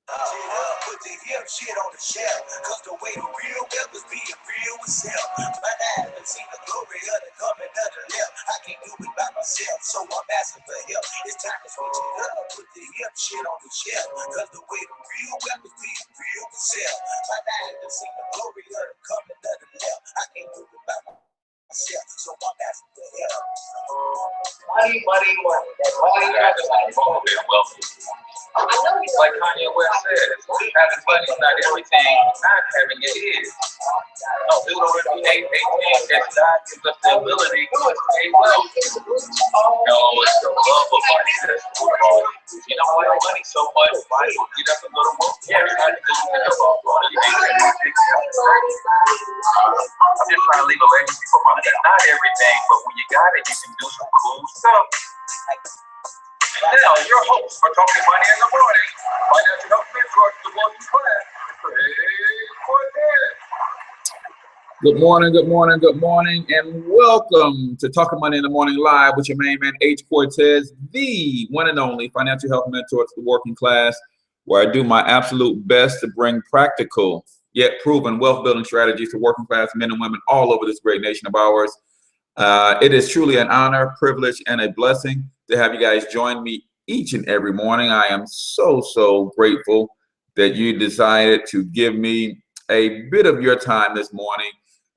Put the hip shit on the shelf, cause the way the real wealth is being real itself. My dad haven't seen the glory of the coming of the left. I can't do it by myself, so I'm asking for help. It's time to switch it up, put the hip shit on the shelf, cause the way the real wealth is being real itself. My dad haven't seen the glory of the coming of the left. I can't do it by myself, so I'm asking for help. Money, money, money. Money, money, wealthy. Like Kanye West says, having money is not everything, not having it is. No, Deuteronomy 8:18 says God gives us the ability to create wealth. No, it's the love of money that's wrong. You don't like money so much, why you get up and go to work? Yeah, everybody does it about money. I'm just trying to leave a legacy for money. That's not everything, but when you got it, you can do some cool stuff. Now, your host for Talking Money in the Morning, financial health mentor to the working class, Cortez. Good morning, good morning, good morning, and welcome to Talking Money in the Morning Live with your main man, H. Cortez, the one and only financial health mentor to the working class, where I do my absolute best to bring practical yet proven wealth building strategies to working class men and women all over this great nation of ours. It is truly an honor, privilege, and a blessing to have you guys join me each and every morning. I am so grateful that you decided to give me a bit of your time this morning.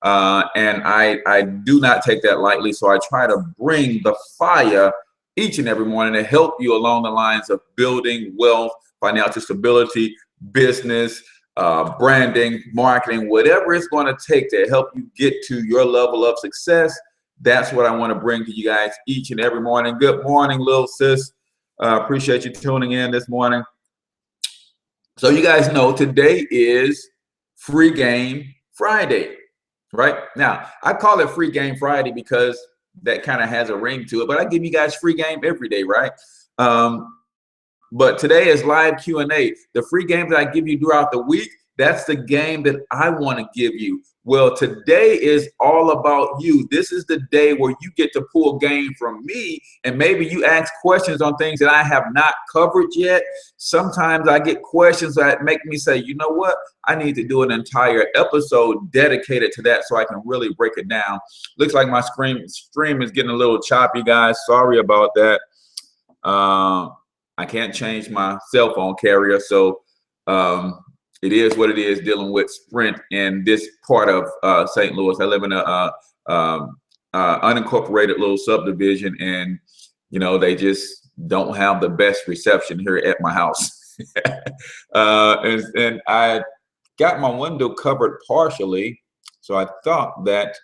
And I do not take that lightly. So I try to bring the fire each and every morning to help you along the lines of building wealth, financial stability, business, branding, marketing, whatever it's going to take to help you get to your level of success. That's what I want to bring to you guys each and every morning. Good morning, little sis. Appreciate you tuning in this morning. So you guys know today is Free Game Friday, right? Now, I call it Free Game Friday because that kind of has a ring to it, but I give you guys free game every day, right? But today is live Q&A. The free games that I give you throughout the week, that's the game that I want to give you. Well, today is all about you. This is the day where you get to pull game from me, and maybe you ask questions on things that I have not covered yet. Sometimes I get questions that make me say, you know what? I need to do an entire episode dedicated to that so I can really break it down. Looks like my stream is getting a little choppy, guys. Sorry about that. I can't change my cell phone carrier, so it is what it is dealing with Sprint in this part of St. Louis. I live in a unincorporated little subdivision, and you know they just don't have the best reception here at my house. And I got my window covered partially, so I thought that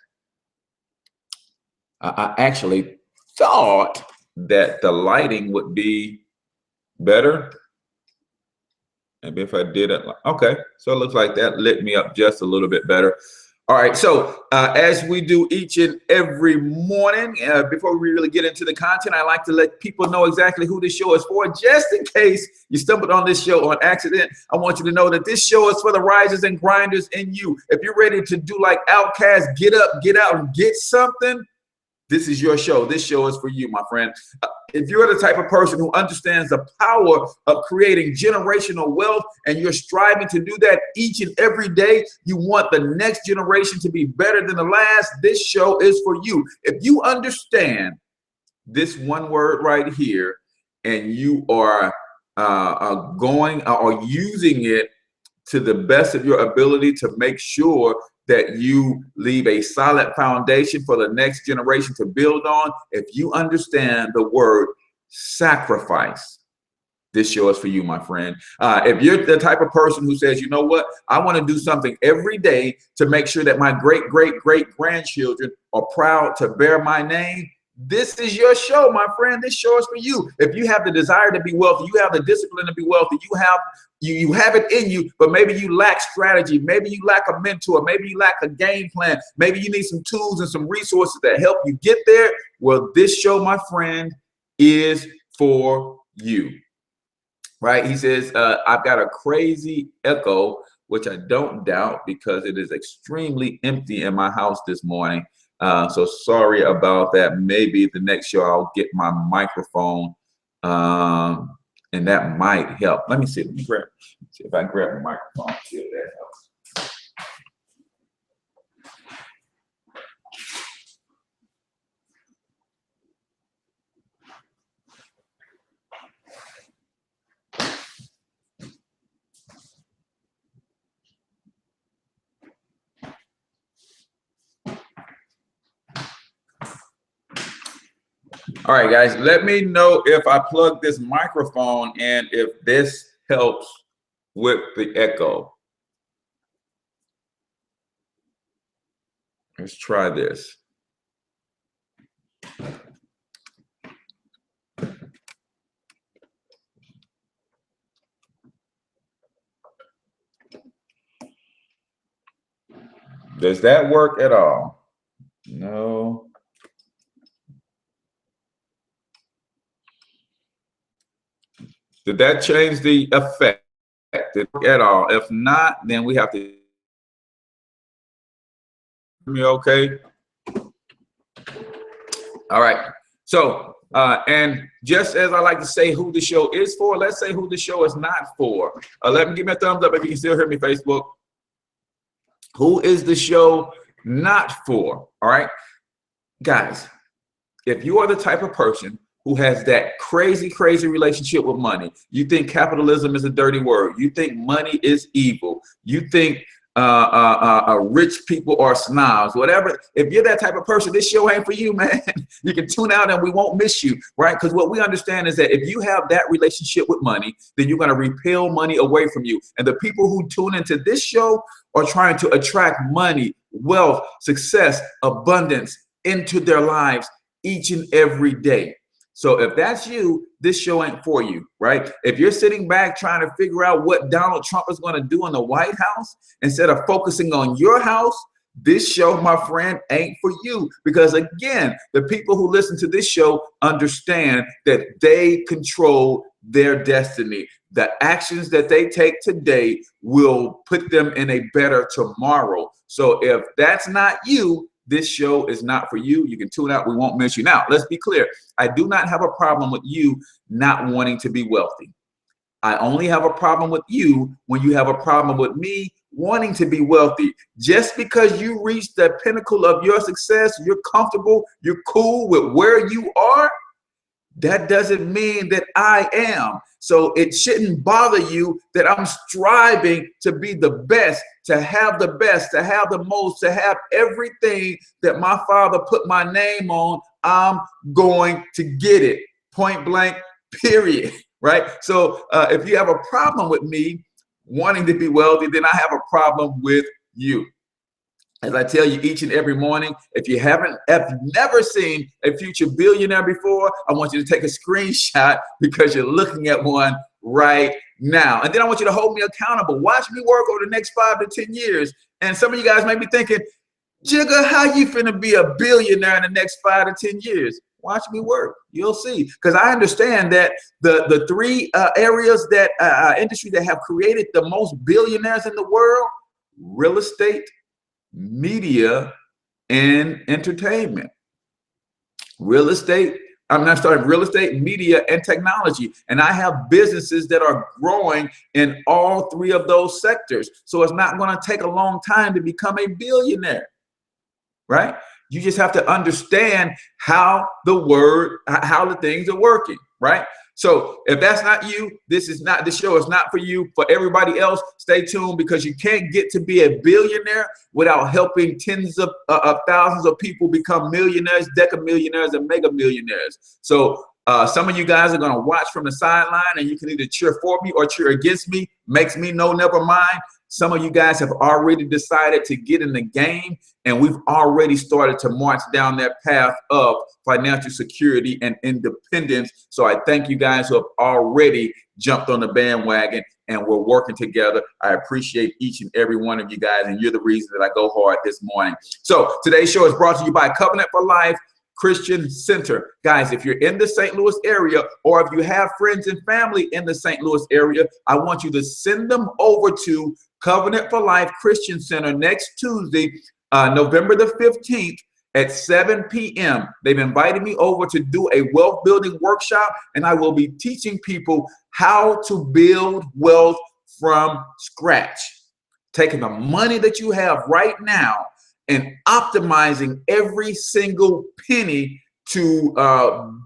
I actually thought that the lighting would be better. Maybe if I did it, okay, so it looks like that lit me up just a little bit better. All right, so as we do each and every morning, before we really get into the content, I like to let people know exactly who this show is for. Just in case you stumbled on this show on accident, I want you to know that this show is for the risers and grinders in you. If you're ready to do like Outkast, get up, get out, and get something, this is your show. This show is for you, my friend. If you're the type of person who understands the power of creating generational wealth and you're striving to do that each and every day, you want the next generation to be better than the last, this show is for you. If you understand this one word right here and you are going or using it to the best of your ability to make sure that you leave a solid foundation for the next generation to build on. If you understand the word sacrifice, this show is for you, my friend. If you're the type of person who says, you know what, I want to do something every day to make sure that my great-great-great-grandchildren are proud to bear my name, this is your show, my friend. This show is for you. If you have the desire to be wealthy, you have the discipline to be wealthy, you have it in you, but maybe you lack strategy, maybe you lack a mentor, maybe you lack a game plan, maybe you need some tools and some resources that help you get there. Well, this show, my friend, is for you. Right? He says, I've got a crazy echo, which I don't doubt because it is extremely empty in my house this morning. So sorry about that. Maybe the next show I'll get my microphone and that might help. Let me see. Let me see if I can grab the microphone. See if that helps. All right, guys, let me know if I plug this microphone and if this helps with the echo. Let's try this. Does that work at all? No. Did that change the effect at all? If not, then we have to. Me okay? All right. So, and just as I like to say who the show is for, let's say who the show is not for. Let me give me a thumbs up if you can still hear me, Facebook. Who is the show not for? All right, guys, if you are the type of person who has that crazy relationship with money, you think capitalism is a dirty word, you think money is evil, you think rich people are snobs, whatever. If you're that type of person, this show ain't for you, man. You can tune out and we won't miss you, right? Because what we understand is that if you have that relationship with money, then you're going to repel money away from you. And the people who tune into this show are trying to attract money, wealth, success, abundance into their lives each and every day. So if that's you, this show ain't for you, right? If you're sitting back trying to figure out what Donald Trump is going to do in the White House instead of focusing on your house, this show, my friend, ain't for you. Because again, the people who listen to this show understand that they control their destiny. The actions that they take today will put them in a better tomorrow. So if that's not you, this show is not for you. You can tune out. We won't miss you. Now, let's be clear. I do not have a problem with you not wanting to be wealthy. I only have a problem with you when you have a problem with me wanting to be wealthy. Just because you reach the pinnacle of your success, you're comfortable, you're cool with where you are, that doesn't mean that I am. So it shouldn't bother you that I'm striving to be the best, to have the most, to have everything that my father put my name on. I'm going to get it, point blank, period, right? So if you have a problem with me wanting to be wealthy, then I have a problem with you. As I tell you each and every morning, if you've never seen a future billionaire before, I want you to take a screenshot because you're looking at one right now. And then I want you to hold me accountable. Watch me work over the next 5 to 10 years. And some of you guys may be thinking, Jigga, how you finna be a billionaire in the next 5 to 10 years? Watch me work. You'll see. Because I understand that the three areas that industry that have created the most billionaires in the world: real estate, media, and entertainment. Real estate, real estate, media, and technology. And I have businesses that are growing in all three of those sectors. So it's not going to take a long time to become a billionaire, right? You just have to understand how the things are working, right? So if that's not you, this show is not for you. For everybody else, stay tuned, because you can't get to be a billionaire without helping tens of thousands of people become millionaires, decamillionaires, and mega millionaires. So some of you guys are going to watch from the sideline, and you can either cheer for me or cheer against me. Makes me know, never mind. Some of you guys have already decided to get in the game, and we've already started to march down that path of financial security and independence. So I thank you guys who have already jumped on the bandwagon, and we're working together. I appreciate each and every one of you guys, and you're the reason that I go hard this morning. So today's show is brought to you by Covenant for Life Christian Center. Guys, if you're in the St. Louis area, or if you have friends and family in the St. Louis area, I want you to send them over to Covenant for Life Christian Center next Tuesday, November the 15th at 7 p.m. They've invited me over to do a wealth building workshop, and I will be teaching people how to build wealth from scratch. Taking the money that you have right now and optimizing every single penny to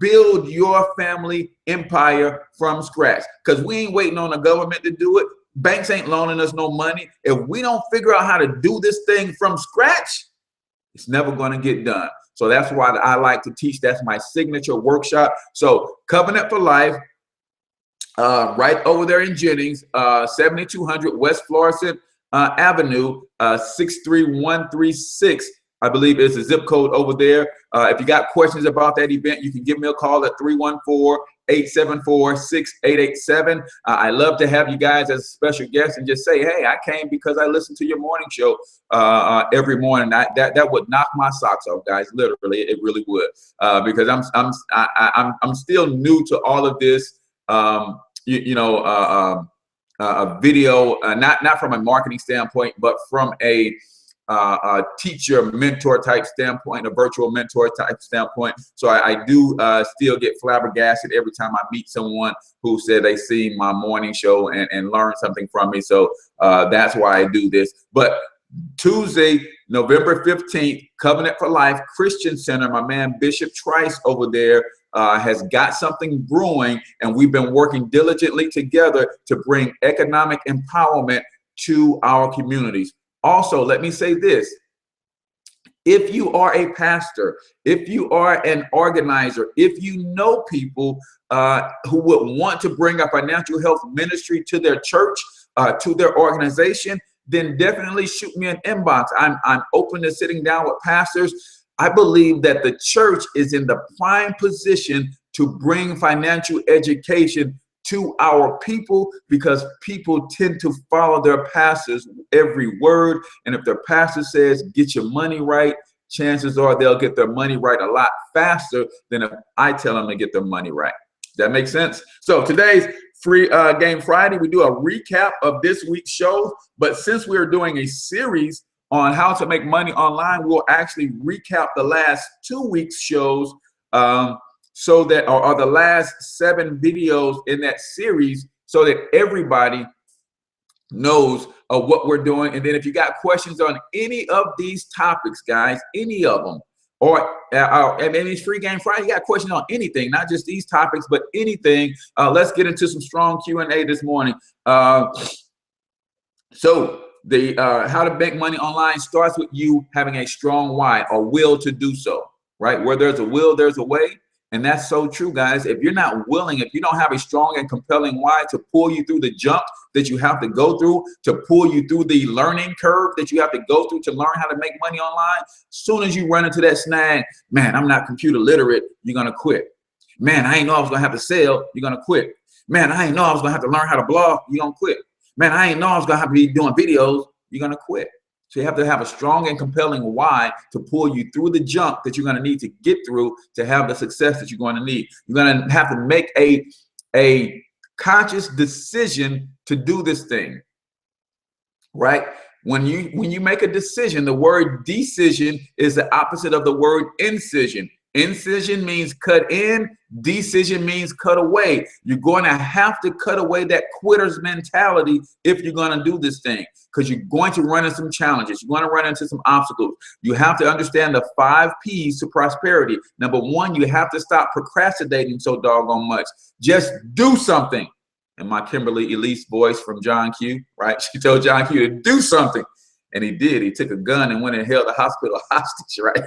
build your family empire from scratch. Because we ain't waiting on the government to do it. Banks ain't loaning us no money. If we don't figure out how to do this thing from scratch, it's never going to get done. So that's why I like to teach. That's my signature workshop. So Covenant for Life, right over there in Jennings, 7200 West Florissant Avenue, 63136. I believe is the zip code over there. If you got questions about that event, you can give me a call at 314-874-6887. I love to have you guys as a special guest and just say, hey, I came because I listened to your morning show every morning. That would knock my socks off, guys. Literally, it really would, because I'm still new to all of this. A video, not from a marketing standpoint, but from a teacher, mentor type standpoint, a virtual mentor type standpoint. So I do still get flabbergasted every time I meet someone who said they see my morning show and learn something from me. So that's why I do this. But Tuesday, November 15th, Covenant for Life Christian Center, my man Bishop Trice over there has got something brewing, and we've been working diligently together to bring economic empowerment to our communities. Also, let me say this. If you are a pastor, if you are an organizer, if you know people who would want to bring a financial health ministry to their church, to their organization, then definitely shoot me an inbox. I'm open to sitting down with pastors. I believe that the church is in the prime position to bring financial education to our people, because people tend to follow their pastors every word. And if their pastor says, get your money right, chances are they'll get their money right a lot faster than if I tell them to get their money right. Does that make sense? So today's Free Game Friday, we do a recap of this week's show. But since we're doing a series on how to make money online, we'll actually recap the last 2 weeks' shows, so that are the last 7 videos in that series, so that everybody knows what we're doing. And then if you got questions on any of these topics, guys, any of them, or and it's Free Game Friday, you got questions on anything, not just these topics, but anything. Let's get into some strong Q&A this morning. So the how to make money online starts with you having a strong why, or will to do so, right? Where there's a will, there's a way. And that's so true, guys. If you're not willing, if you don't have a strong and compelling why to pull you through the jump that you have to go through, to pull you through the learning curve that you have to go through to learn how to make money online, as soon as you run into that snag, man, I'm not computer literate, you're going to quit. Man, I ain't know I was going to have to sell, you're going to quit. Man, I ain't know I was going to have to learn how to blog, you're going to quit. Man, I ain't know I was going to have to be doing videos, you're going to quit. So you have to have a strong and compelling why to pull you through the jump that you're going to need to get through to have the success that you're going to need. You're going to have to make a conscious decision to do this thing, right? When you make a decision, the word decision is the opposite of the word incision. Incision means cut in, decision means cut away. You're going to have to cut away that quitter's mentality if you're going to do this thing, because you're going to run into some challenges. You're going to run into some obstacles. You have to understand the 5 P's to prosperity. Number 1, you have to stop procrastinating so doggone much. Just do something. And my Kimberly Elise voice from John Q, right? She told John Q to do something. And he did. He took a gun and went and held the hospital hostage, right?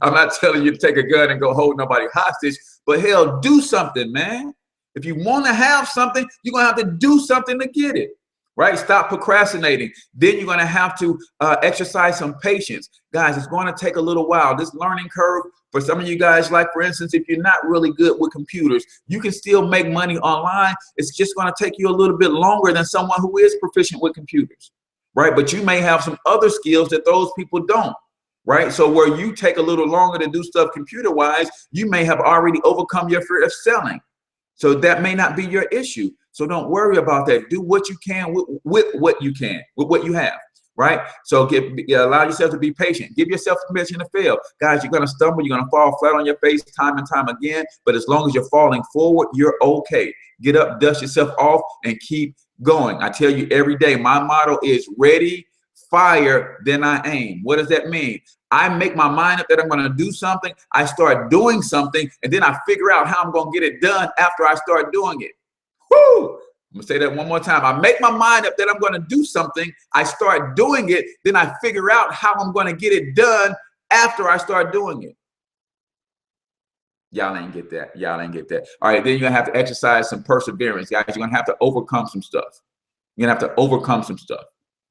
I'm not telling you to take a gun and go hold nobody hostage, but hell, do something, man. If you want to have something, you're going to have to do something to get it, right? Stop procrastinating. Then you're going to have to exercise some patience. Guys, it's going to take a little while. This learning curve, for some of you guys, like for instance, if you're not really good with computers, you can still make money online. It's just going to take you a little bit longer than someone who is proficient with computers. Right? But you may have some other skills that those people don't, right? So where you take a little longer to do stuff computer-wise, you may have already overcome your fear of selling. So that may not be your issue. So don't worry about that. Do what you can with what you can, with what you have, right? So allow yourself to be patient. Give yourself permission to fail. Guys, you're going to stumble. You're going to fall flat on your face time and time again. But as long as you're falling forward, you're okay. Get up, dust yourself off, and keep going. I tell you every day, my motto is ready, fire, then I aim. What does that mean? I make my mind up that I'm going to do something. I start doing something, and then I figure out how I'm going to get it done after I start doing it. Woo! I'm going to say that one more time. I make my mind up that I'm going to do something. I start doing it. Then I figure out how I'm going to get it done after I start doing it. Y'all ain't get that. Y'all ain't get that. All right, then you're going to have to exercise some perseverance. Guys, you're going to have to overcome some stuff. You're going to have to overcome some stuff,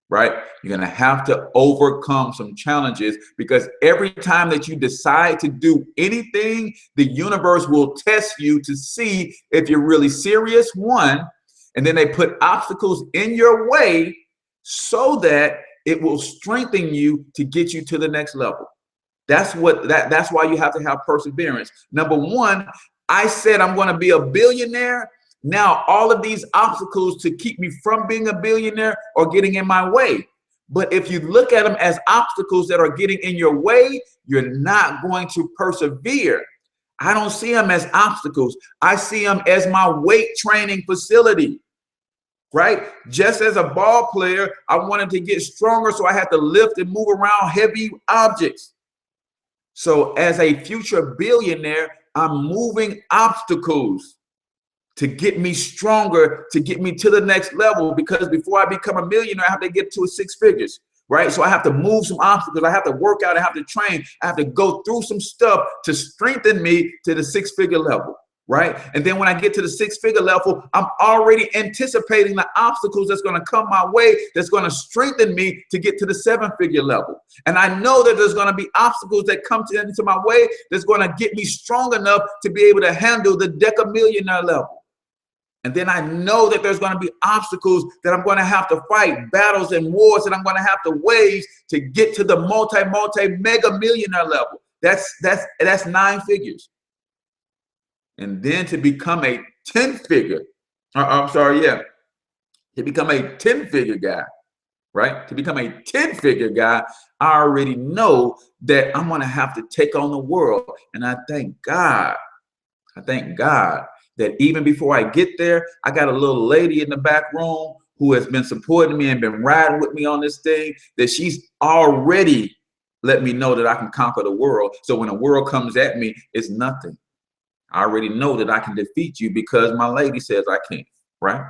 right? You're going to have to overcome some challenges, because every time that you decide to do anything, the universe will test you to see if you're really serious, one, and then they put obstacles in your way so that it will strengthen you to get you to the next level. That's why you have to have perseverance. Number one, I said I'm going to be a billionaire. Now, all of these obstacles to keep me from being a billionaire are getting in my way. But if you look at them as obstacles that are getting in your way, you're not going to persevere. I don't see them as obstacles. I see them as my weight training facility, right? Just as a ball player, I wanted to get stronger, so I had to lift and move around heavy objects. So as a future billionaire, I'm moving obstacles to get me stronger, to get me to the next level, because before I become a millionaire, I have to get to 6 figures, right? So I have to move some obstacles. I have to work out. I have to train. I have to go through some stuff to strengthen me to the 6-figure level, right? And then when I get to the 6-figure level, I'm already anticipating the obstacles that's going to come my way, that's going to strengthen me to get to the 7-figure level. And I know that there's going to be obstacles that come into my way that's going to get me strong enough to be able to handle the decamillionaire level. And then I know that there's going to be obstacles that I'm going to have to fight, battles and wars that I'm going to have to wage to get to the mega millionaire level. That's 9 figures. And then to become a 10-figure, to become a 10-figure guy, right? To become a 10-figure guy, I already know that I'm going to have to take on the world. And I thank God that even before I get there, I got a little lady in the back room who has been supporting me and been riding with me on this thing, that she's already let me know that I can conquer the world. So when the world comes at me, it's nothing. I already know that I can defeat you because my lady says I can, right?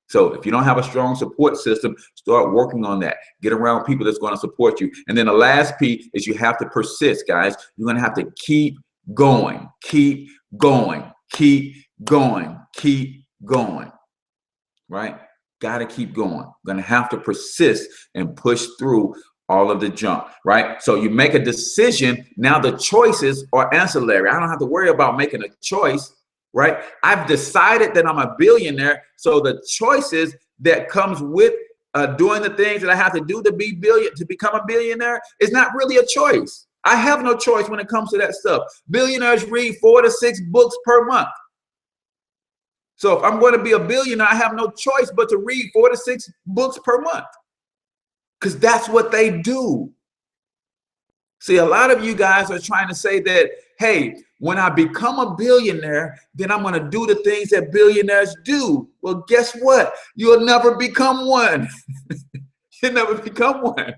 So if you don't have a strong support system, start working on that. Get around people that's going to support you. And then the last piece is you have to persist, guys. You're going to have to keep going, keep going. Keep going, right? Got to keep going. Going to have to persist and push through all of the junk, right? So you make a decision. Now the choices are ancillary. I don't have to worry about making a choice, right? I've decided that I'm a billionaire. So the choices that comes with doing the things that I have to do to become a billionaire is not really a choice. I have no choice when it comes to that stuff. Billionaires read 4 to 6 books per month. So if I'm going to be a billionaire, I have no choice but to read 4 to 6 books per month, because that's what they do. See, a lot of you guys are trying to say that, hey, when I become a billionaire, then I'm going to do the things that billionaires do. Well, guess what? You'll never become one. You'll never become one.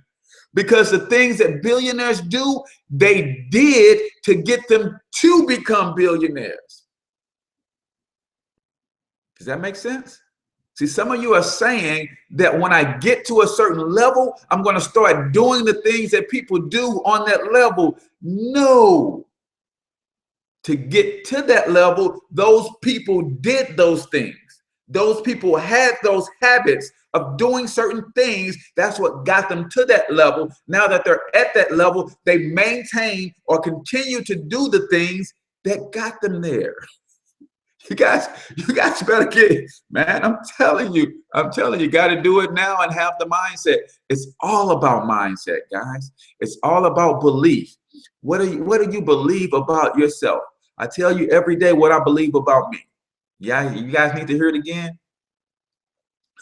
Because the things that billionaires do, they did to get them to become billionaires. Does that make sense? See, some of you are saying that when I get to a certain level, I'm going to start doing the things that people do on that level. No. To get to that level, those people did those things. Those people had those habits of doing certain things. That's what got them to that level. Now that they're at that level, they maintain or continue to do the things that got them there. You guys better get, man, I'm telling you, got to do it now and have the mindset. It's all about mindset, guys. It's all about belief. What do you believe about yourself? I tell you every day what I believe about me. Yeah, you guys need to hear it again.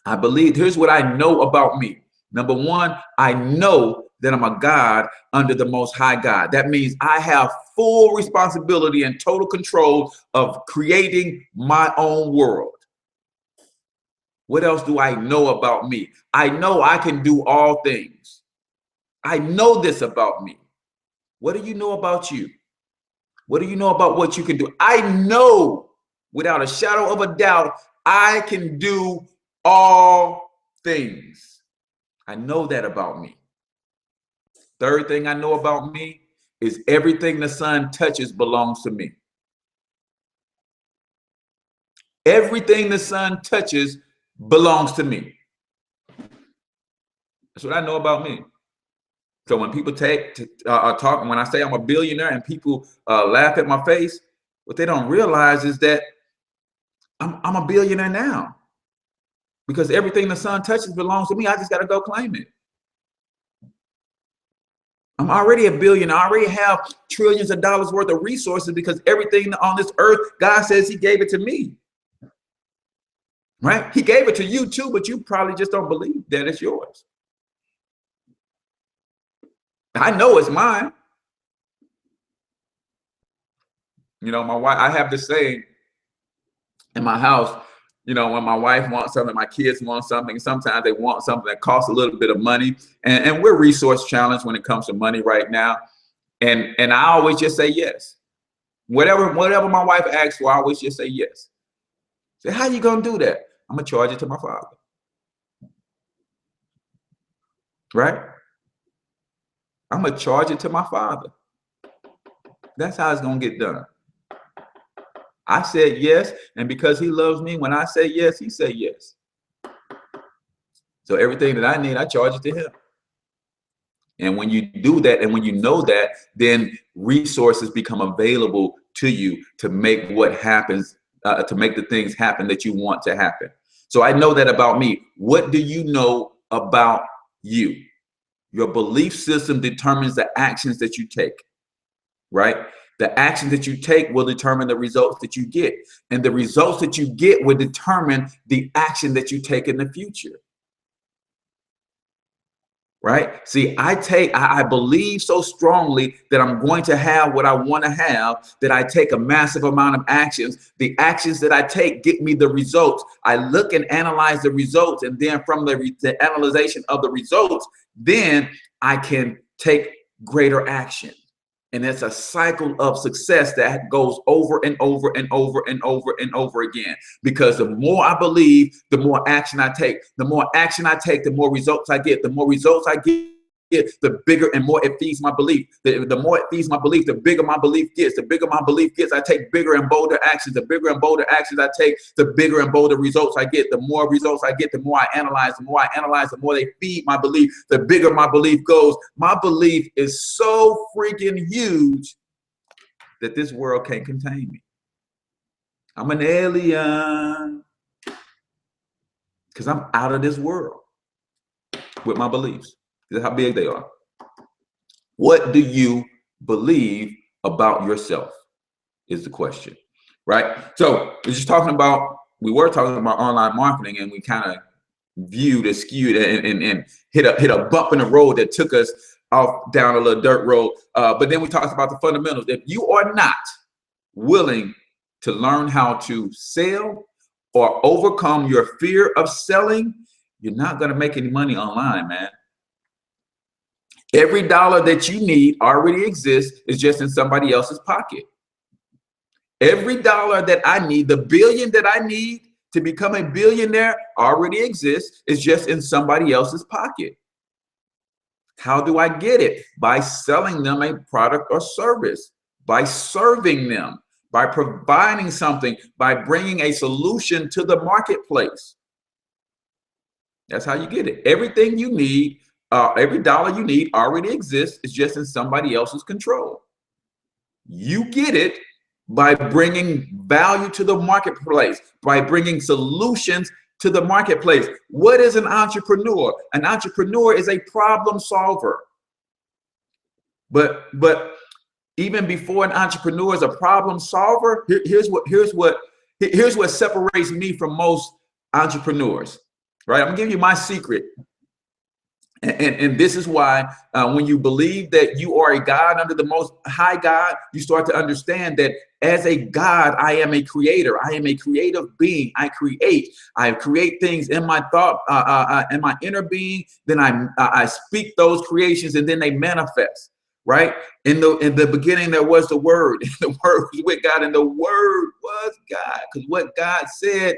Here's what I know about me. Number one, I know that I'm a God under the Most High God. That means I have full responsibility and total control of creating my own world. What else do I know about me? I know I can do all things. I know this about me. What do you know about you? What do you know about what you can do? I know without a shadow of a doubt, I can do all things. I know that about me. Third thing I know about me is everything the sun touches belongs to me. Everything the sun touches belongs to me. That's what I know about me. So when people talk, when I say I'm a billionaire and people laugh at my face, what they don't realize is that I'm a billionaire now, because everything the sun touches belongs to me. I just got to go claim it. I'm already a billionaire. I already have trillions of dollars worth of resources because everything on this earth, God says he gave it to me. Right? He gave it to you too, but you probably just don't believe that it's yours. I know it's mine. You know, my wife, I have this saying in my house, you know, when my wife wants something, my kids want something, sometimes they want something that costs a little bit of money. And we're resource challenged when it comes to money right now. And I always just say yes. Whatever my wife asks for, I always just say yes. Say, how you gonna do that? I'm gonna charge it to my father. Right? I'm gonna charge it to my father. That's how it's gonna get done. I said yes, and because he loves me, when I say yes, he said yes. So everything that I need, I charge it to him. And when you do that, and when you know that, then resources become available to you to make what happens, to make the things happen that you want to happen. So I know that about me. What do you know about you? Your belief system determines the actions that you take, right? The actions that you take will determine the results that you get. And the results that you get will determine the action that you take in the future. Right? See, I believe so strongly that I'm going to have what I want to have, that I take a massive amount of actions. The actions that I take get me the results. I look and analyze the results, and then from the analyzation of the results, then I can take greater action. And it's a cycle of success that goes over and over and over and over and over again. Because the more I believe, the more action I take. The more action I take, the more results I get. The more results I get, the bigger and more it feeds my belief. The more it feeds my belief, the bigger my belief gets. The bigger my belief gets, I take bigger and bolder actions. The bigger and bolder actions I take, the bigger and bolder results I get. The more results I get, the more I analyze. The more I analyze, the more they feed my belief. The bigger my belief goes. My belief is so freaking huge that this world can't contain me. I'm an alien because I'm out of this world with my beliefs. This is how big they are. What do you believe about yourself is the question, right? So we were talking about online marketing, and we kind of skewed and hit a bump in the road that took us off down a little dirt road. But then we talked about the fundamentals. If you are not willing to learn how to sell or overcome your fear of selling, you're not going to make any money online, man. Every dollar that you need already exists. It's just in somebody else's pocket. Every dollar that I need, the billion that I need to become a billionaire already exists. It's just in somebody else's pocket. How do I get it? By selling them a product or service, by serving them, by providing something, by bringing a solution to the marketplace. That's how you get it. Everything you need, every dollar you need already exists. It's just in somebody else's control. You get it by bringing value to the marketplace, by bringing solutions to the marketplace. What is an entrepreneur? An entrepreneur is a problem solver. But even before an entrepreneur is a problem solver, here's what separates me from most entrepreneurs. Right? I'm gonna give you my secret. And this is why when you believe that you are a God under the most high God, you start to understand that as a God, I am a creator. I am a creative being. I create things in my thought, in my inner being. Then I speak those creations, and then they manifest. Right? In the beginning, there was the Word. The Word was with God, and the Word was God. Because what God said,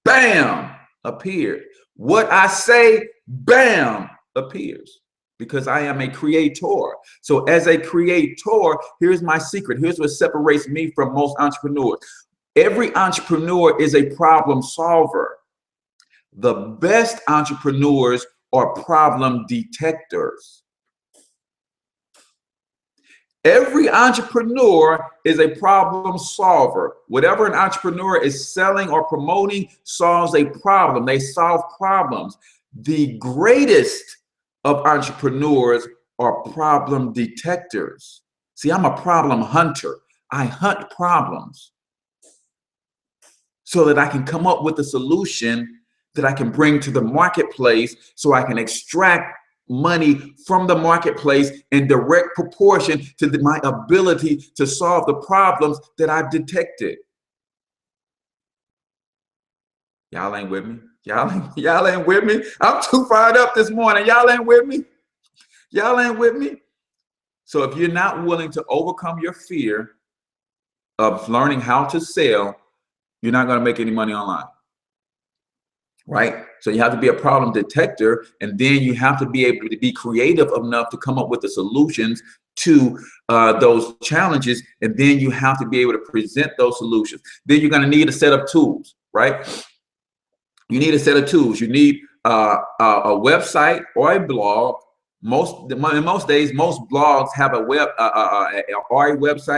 bam, appeared. What I say, bam, appears, because I am a creator. So as a creator, here's my secret. Here's what separates me from most entrepreneurs. Every entrepreneur is a problem solver. The best entrepreneurs are problem detectors. Every entrepreneur is a problem solver. Whatever an entrepreneur is selling or promoting solves a problem. They solve problems. The greatest of entrepreneurs are problem detectors. See, I'm a problem hunter. I hunt problems so that I can come up with a solution that I can bring to the marketplace, so I can extract money from the marketplace in direct proportion to my ability to solve the problems that I've detected. Y'all ain't with me? Y'all ain't with me? I'm too fired up this morning. Y'all ain't with me? Y'all ain't with me? So if you're not willing to overcome your fear of learning how to sell, you're not going to make any money online. Right? So you have to be a problem detector, and then you have to be able to be creative enough to come up with the solutions to those challenges, and then you have to be able to present those solutions. Then you're going to need a set of tools, right? You need a set of tools. You need a website or a blog. In most days, most blogs have a website,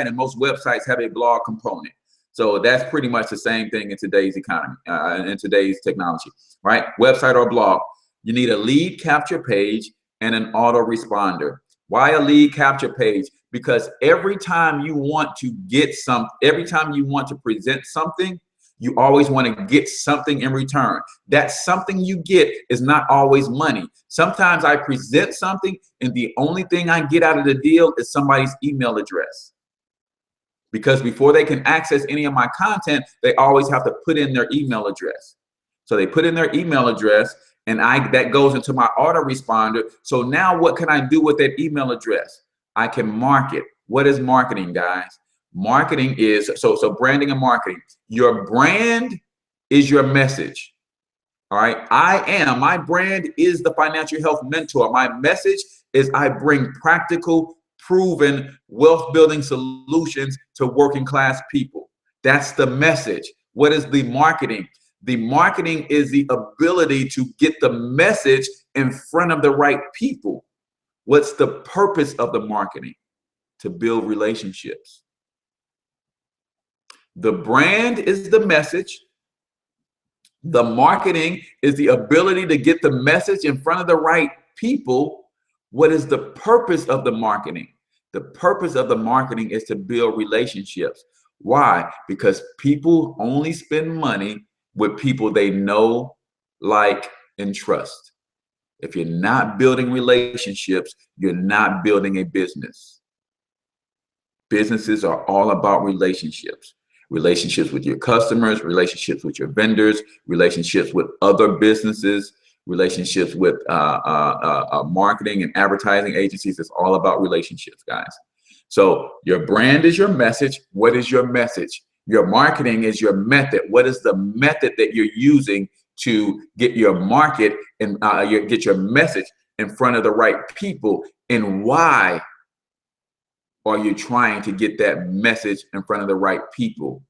and most websites have a blog component. So that's pretty much the same thing in today's economy, in today's technology, right? Website or blog. You need a lead capture page and an autoresponder. Why a lead capture page? Because every time you want to get every time you want to present something, you always want to get something in return. That something you get is not always money. Sometimes I present something, and the only thing I get out of the deal is somebody's email address. Because before they can access any of my content, they always have to put in their email address. So they put in their email address, and that goes into my autoresponder. So now what can I do with that email address? I can market. What is marketing, guys? Marketing is, so branding and marketing. Your brand is your message. All right. My brand is the financial health mentor. My message is I bring practical, proven wealth building solutions to working class people. That's the message. What is the marketing? The marketing is the ability to get the message in front of the right people. What's the purpose of the marketing? To build relationships. The brand is the message. The marketing is the ability to get the message in front of the right people. What is the purpose of the marketing? The purpose of the marketing is to build relationships. Why? Because people only spend money with people they know, like, and trust. If you're not building relationships, you're not building a business. Businesses are all about relationships. Relationships with your customers, relationships with your vendors, relationships with other businesses, relationships with marketing and advertising agencies. It's all about relationships, guys. So your brand is your message. What is your message? Your marketing is your method. What is the method that you're using to get your market and get your message in front of the right people? And why are you trying to get that message in front of the right people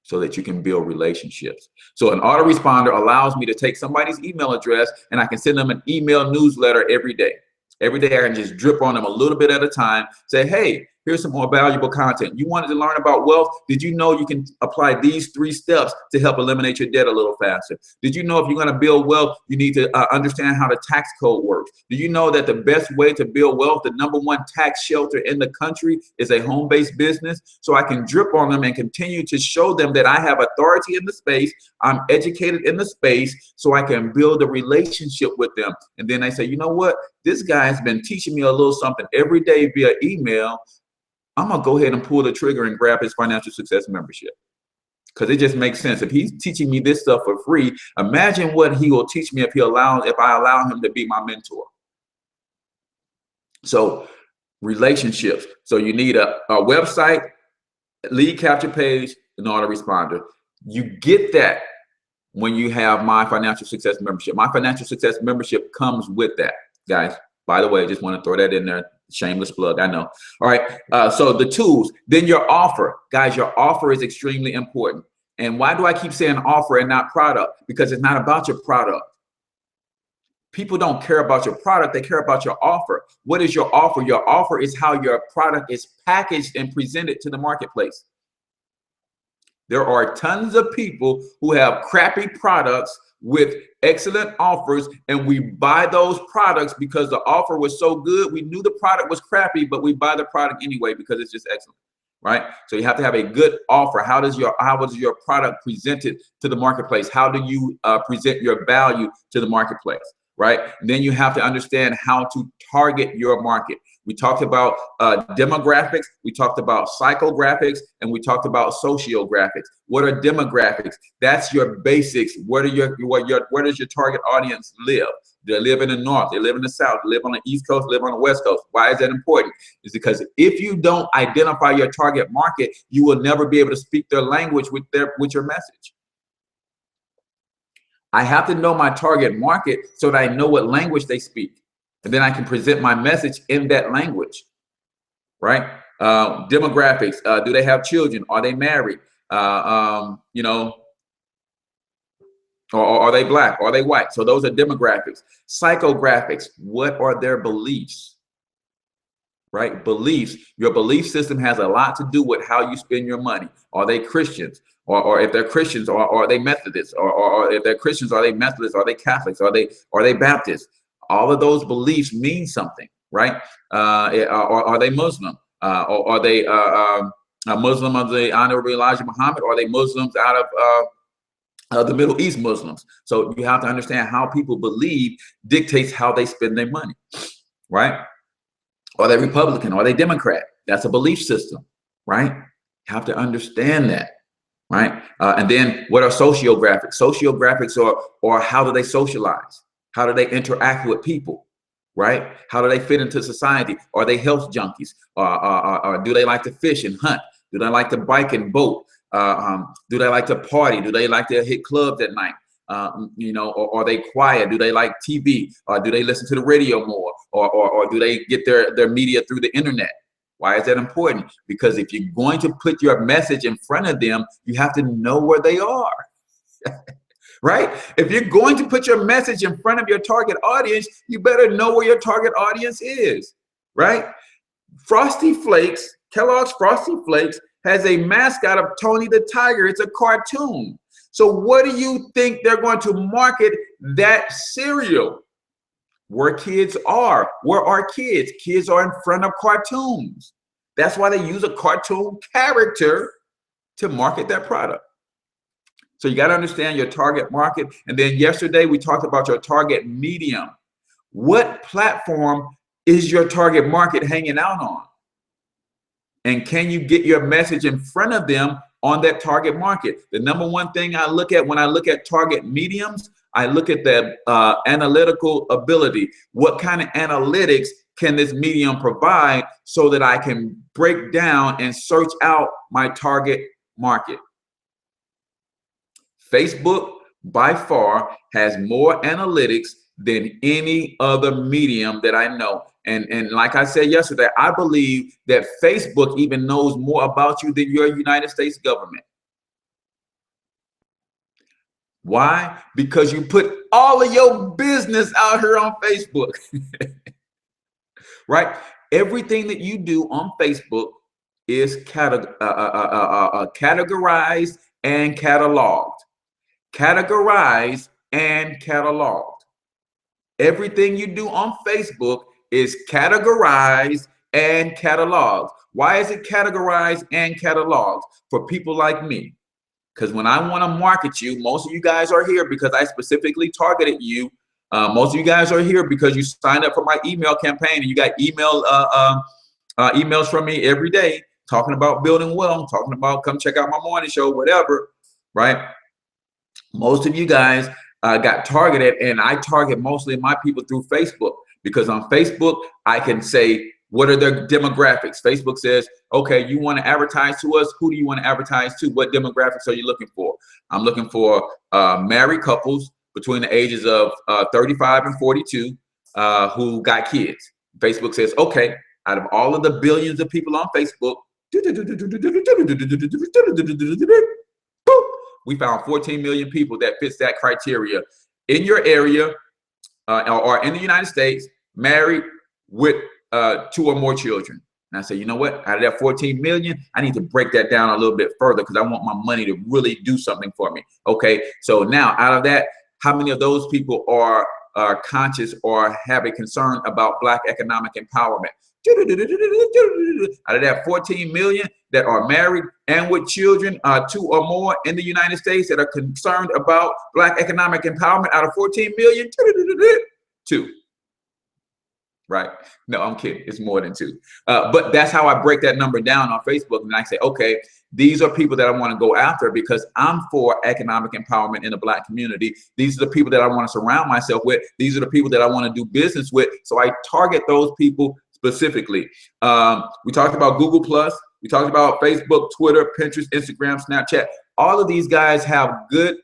so that you can build relationships? So an autoresponder allows me to take somebody's email address, and I can send them an email newsletter every day. Every day I can just drip on them a little bit at a time. Say, hey, Here's some more valuable content. You wanted to learn about wealth? Did you know you can apply these 3 steps to help eliminate your debt a little faster? Did you know if you're going to build wealth, you need to understand how the tax code works? Do you know that the best way to build wealth, the #1 tax shelter in the country, is a home-based business? So I can drip on them and continue to show them that I have authority in the space, I'm educated in the space, so I can build a relationship with them. And then they say, you know what? This guy's been teaching me a little something every day via email. I'm going to go ahead and pull the trigger and grab his financial success membership. Because it just makes sense. If he's teaching me this stuff for free, imagine what he will teach me if I allow him to be my mentor. So relationships. So you need a website, lead capture page, and autoresponder. You get that when you have my financial success membership. My financial success membership comes with that, guys. By the way, just want to throw that in there. Shameless plug, I know. All right, so the tools, then your offer. Guys, your offer is extremely important. And why do I keep saying offer and not product? Because it's not about your product. People don't care about your product, they care about your offer. What is your offer? Your offer is how your product is packaged and presented to the marketplace. There are tons of people who have crappy products with excellent offers, and we buy those products because the offer was so good. We knew the product was crappy, but we buy the product anyway because it's just excellent, right? So you have to have a good offer. How was your product presented to the marketplace? How do you present your value to the marketplace, right? And then you have to understand how to target your market. We talked about demographics, we talked about psychographics, and we talked about sociographics. What are demographics? That's your basics. Where does your target audience live? Do they live in the north? They live in the south? They live on the east coast? Live on the west coast? Why is that important? It's because if you don't identify your target market, you will never be able to speak their language with your message. I have to know my target market so that I know what language they speak. And then I can present my message in that language, right? Demographics, do they have children? Are they married? You know, or are they black? Are they white? So those are demographics. Psychographics, what are their beliefs, right? Beliefs, your belief system has a lot to do with how you spend your money. Are they Christians? Or if they're Christians, or are they Methodists? Or if they're Christians, are they Methodists? Are they Catholics? Are they Baptists? All of those beliefs mean something, right? Are they Muslim? Or are they Muslim of the Honorable Elijah Muhammad? Or are they Muslims out of the Middle East Muslims? So you have to understand how people believe dictates how they spend their money, right? Are they Republican? Are they Democrat? That's a belief system, right? You have to understand that, right? And then what are sociographics? Sociographics are how do they socialize? How do they interact with people, right? How do they fit into society? Are they health junkies? Or do they like to fish and hunt? Do they like to bike and boat? Do they like to party? Do they like to hit clubs at night? You know, or are they quiet? Do they like TV? Or do they listen to the radio more? Or do they get their media through the internet? Why is that important? Because if you're going to put your message in front of them, you have to know where they are. Right? If you're going to put your message in front of your target audience, you better know where your target audience is, right? Frosty Flakes, Kellogg's Frosty Flakes has a mascot of Tony the Tiger. It's a cartoon. So what do you think they're going to market that cereal? Where kids are. Where are kids? Kids are in front of cartoons. That's why they use a cartoon character to market that product. So you got to understand your target market. And then yesterday we talked about your target medium. What platform is your target market hanging out on? And can you get your message in front of them on that target market? The #1 thing I look at when I look at target mediums, I look at the analytical ability. What kind of analytics can this medium provide so that I can break down and search out my target market? Facebook by far has more analytics than any other medium that I know. And like I said yesterday, I believe that Facebook even knows more about you than your United States government. Why? Because you put all of your business out here on Facebook. Right? Everything that you do on Facebook is categorized and cataloged. Categorized and cataloged. Everything you do on Facebook is categorized and cataloged. Why is it categorized and cataloged? For people like me. Because when I want to market you, most of you guys are here because I specifically targeted you. Most of you guys are here because you signed up for my email campaign and you got emails from me every day talking about building wealth, talking about come check out my morning show, whatever, right? Most of you guys got targeted, and I target mostly my people through Facebook, because on Facebook, I can say, what are their demographics? Facebook says, okay, you want to advertise to us? Who do you want to advertise to? What demographics are you looking for? I'm looking for married couples between the ages of 35 and 42 who got kids. Facebook says, okay, out of all of the billions of people on Facebook, we found 14 million people that fits that criteria in your area or in the United States, married with 2 or more children. And I say, you know what? Out of that 14 million, I need to break that down a little bit further because I want my money to really do something for me. Okay, so now out of that, how many of those people are conscious or have a concern about Black economic empowerment? Out of that 14 million that are married and with children, 2 or more in the United States that are concerned about Black economic empowerment, out of 14 million, 2. Right? No, I'm kidding. It's more than 2. But that's how I break that number down on Facebook. And I say, okay, these are people that I want to go after because I'm for economic empowerment in the Black community. These are the people that I want to surround myself with. These are the people that I want to do business with. So I target those people specifically. We talked about Google Plus. We talked about Facebook, Twitter, Pinterest, Instagram, Snapchat. All of these guys have good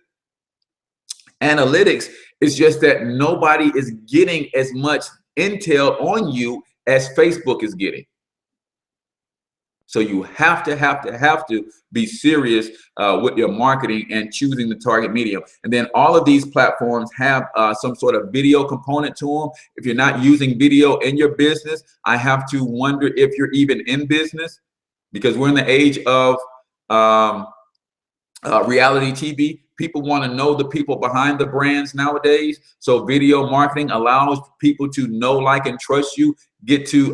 analytics. It's just that nobody is getting as much intel on you as Facebook is getting. So you have to be serious with your marketing and choosing the target medium. And then all of these platforms have some sort of video component to them. If you're not using video in your business, I have to wonder if you're even in business, because we're in the age of reality TV. People want to know the people behind the brands nowadays. So video marketing allows people to know, like, and trust you, get to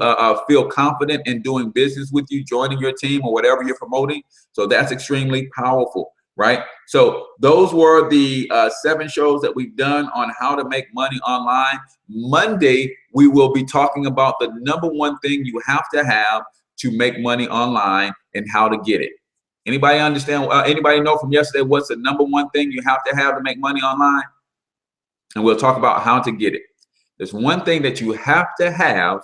feel confident in doing business with you, joining your team or whatever you're promoting. So that's extremely powerful, right? So those were the 7 shows that we've done on how to make money online. Monday, we will be talking about the #1 thing you have to have to make money online and how to get it. Anybody understand? Anybody know from yesterday what's the #1 thing you have to make money online? And we'll talk about how to get it. There's one thing that you have to have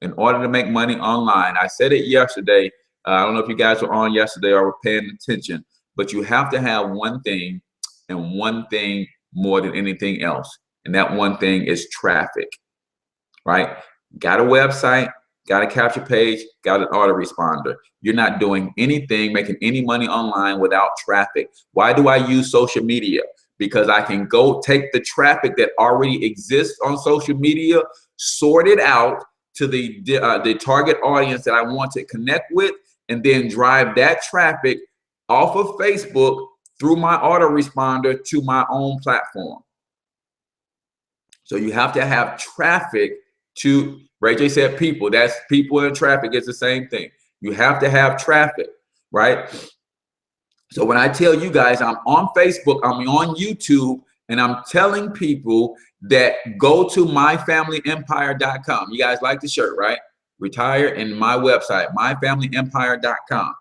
in order to make money online. I said it yesterday. I don't know if you guys were on yesterday or were paying attention, but you have to have one thing, and one thing more than anything else. And that one thing is traffic, right? Got a website, got a capture page, got an autoresponder. You're not doing anything, making any money online without traffic. Why do I use social media? Because I can go take the traffic that already exists on social media, sort it out to the target audience that I want to connect with, and then drive that traffic off of Facebook through my autoresponder to my own platform. So you have to have traffic to, Ray J said people, that's people and traffic, it's the same thing. You have to have traffic, right? So when I tell you guys I'm on Facebook, I'm on YouTube, and I'm telling people that go to myfamilyempire.com. You guys like the shirt, right? Retire, and my website, myfamilyempire.com.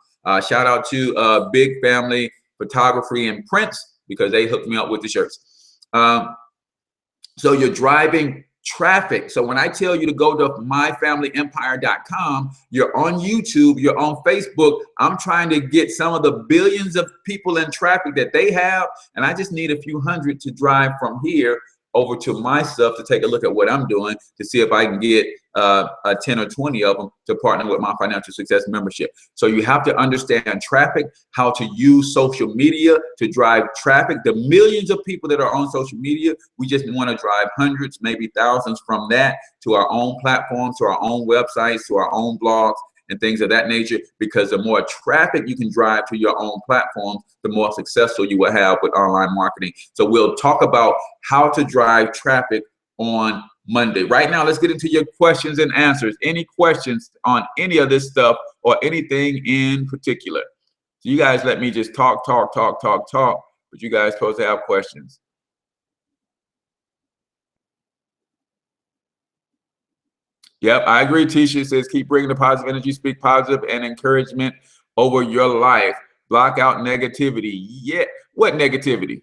Shout out to Big Family Photography and Prints, because they hooked me up with the shirts. So you're driving traffic. So when I tell you to go to myfamilyempire.com, you're on YouTube, you're on Facebook. I'm trying to get some of the billions of people in traffic that they have, and I just need a few hundred to drive from here over to my stuff to take a look at what I'm doing to see if I can get 10 or 20 of them to partner with my financial success membership. So you have to understand traffic, how to use social media to drive traffic. The millions of people that are on social media, we just want to drive hundreds, maybe thousands from that to our own platforms, to our own websites, to our own blogs, and things of that nature, because the more traffic you can drive to your own platforms, the more successful you will have with online marketing. So we'll talk about how to drive traffic on Monday. Right now, let's get into your questions and answers. Any questions on any of this stuff or anything in particular? So you guys let me just talk, but you guys supposed to have questions. Yep, I agree. Tisha says, keep bringing the positive energy, speak positive and encouragement over your life. Block out negativity. Yeah, what negativity?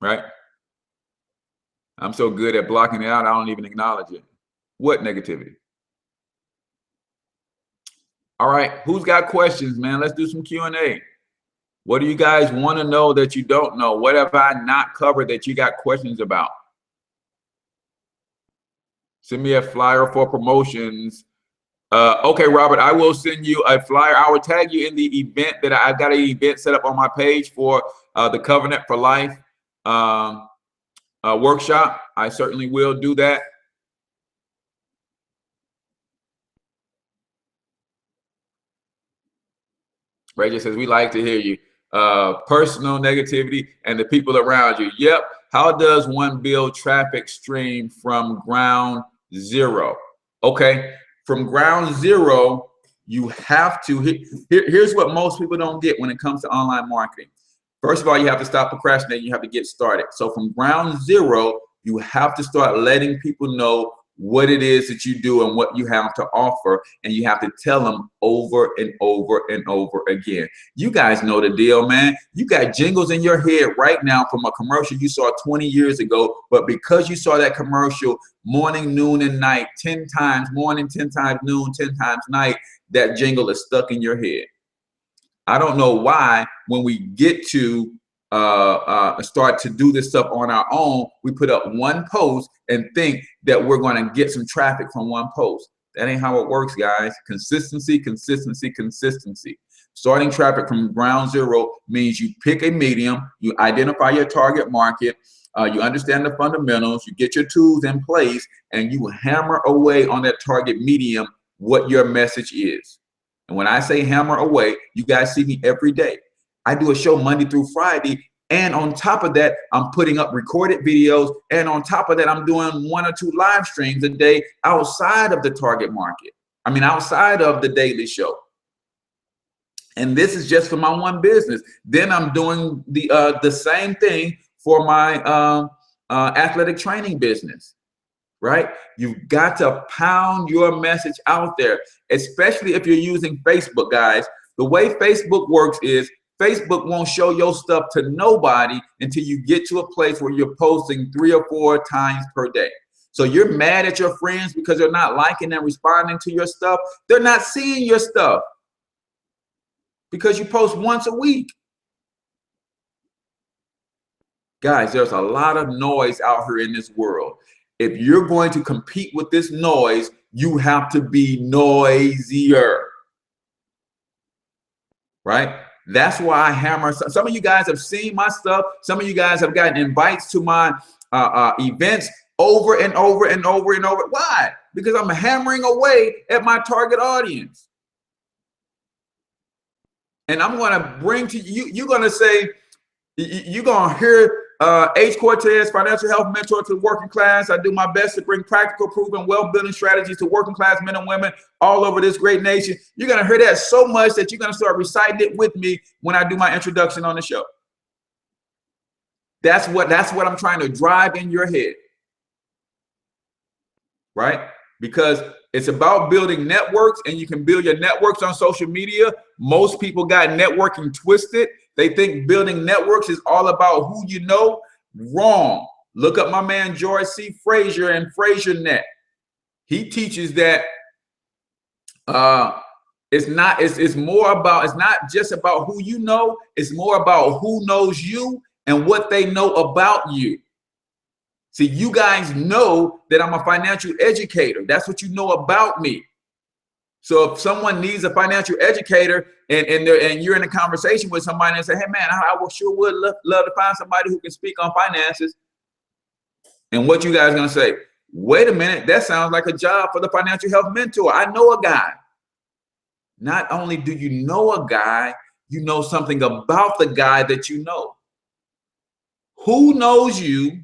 Right? I'm so good at blocking it out, I don't even acknowledge it. What negativity? All right, who's got questions, man? Let's do some Q&A. What do you guys want to know that you don't know? What have I not covered that you got questions about? Send me a flyer for promotions. Okay, Robert, I will send you a flyer. I will tag you in the event that I've got an event set up on my page for the Covenant for Life workshop. I certainly will do that. Rachel says, we like to hear you. Personal negativity and the people around you. Yep. How does one build traffic stream from ground zero? Okay. From ground zero, you have to, here's what most people don't get when it comes to online marketing. First of all, you have to stop procrastinating. You have to get started. So from ground zero, you have to start letting people know what it is that you do and what you have to offer, and you have to tell them over and over and over again. You guys know the deal, man. You got jingles in your head right now from a commercial you saw 20 years ago, but because you saw that commercial morning, noon, and night 10 times, morning, 10 times noon, 10 times night, that jingle is stuck in your head. I don't know why when we get to start to do this stuff on our own, we put up one post and think that we're going to get some traffic from one post. That ain't how it works, guys. Consistency, consistency, consistency. Starting traffic from ground zero means you pick a medium, you identify your target market, you understand the fundamentals, you get your tools in place, and you hammer away on that target medium what your message is. And when I say hammer away, you guys see me every day. I do a show Monday through Friday, and on top of that, I'm putting up recorded videos, and on top of that, I'm doing 1 or 2 live streams a day outside of the target market. I mean, outside of the daily show. And this is just for my one business. Then I'm doing the same thing for my athletic training business, right? You've got to pound your message out there, especially if you're using Facebook, guys. The way Facebook works is Facebook won't show your stuff to nobody until you get to a place where you're posting 3 or 4 times per day. So you're mad at your friends because they're not liking and responding to your stuff. They're not seeing your stuff because you post once a week. Guys, there's a lot of noise out here in this world. If you're going to compete with this noise, you have to be noisier, right? That's why I hammer. Some of you guys have seen my stuff. Some of you guys have gotten invites to my events over and over and over and over. Why? Because I'm hammering away at my target audience. And I'm going to bring to you, you're going to say, you're going to hear H. Cortez, financial health mentor to the working class. I do my best to bring practical, proven, wealth-building strategies to working class men and women all over this great nation. You're going to hear that so much that you're going to start reciting it with me when I do my introduction on the show. That's what I'm trying to drive in your head, right? Because it's about building networks, and you can build your networks on social media. Most people got networking twisted. They think building networks is all about who you know. Wrong. Look up my man George C. Frazier and FrazierNet. He teaches that it's not just about who you know. It's more about who knows you and what they know about you. See, you guys know that I'm a financial educator. That's what you know about me. So if someone needs a financial educator and you're in a conversation with somebody and say, hey man, I sure would love to find somebody who can speak on finances. And what you guys gonna say? Wait a minute, that sounds like a job for the financial health mentor. I know a guy. Not only do you know a guy, you know something about the guy that you know. Who knows you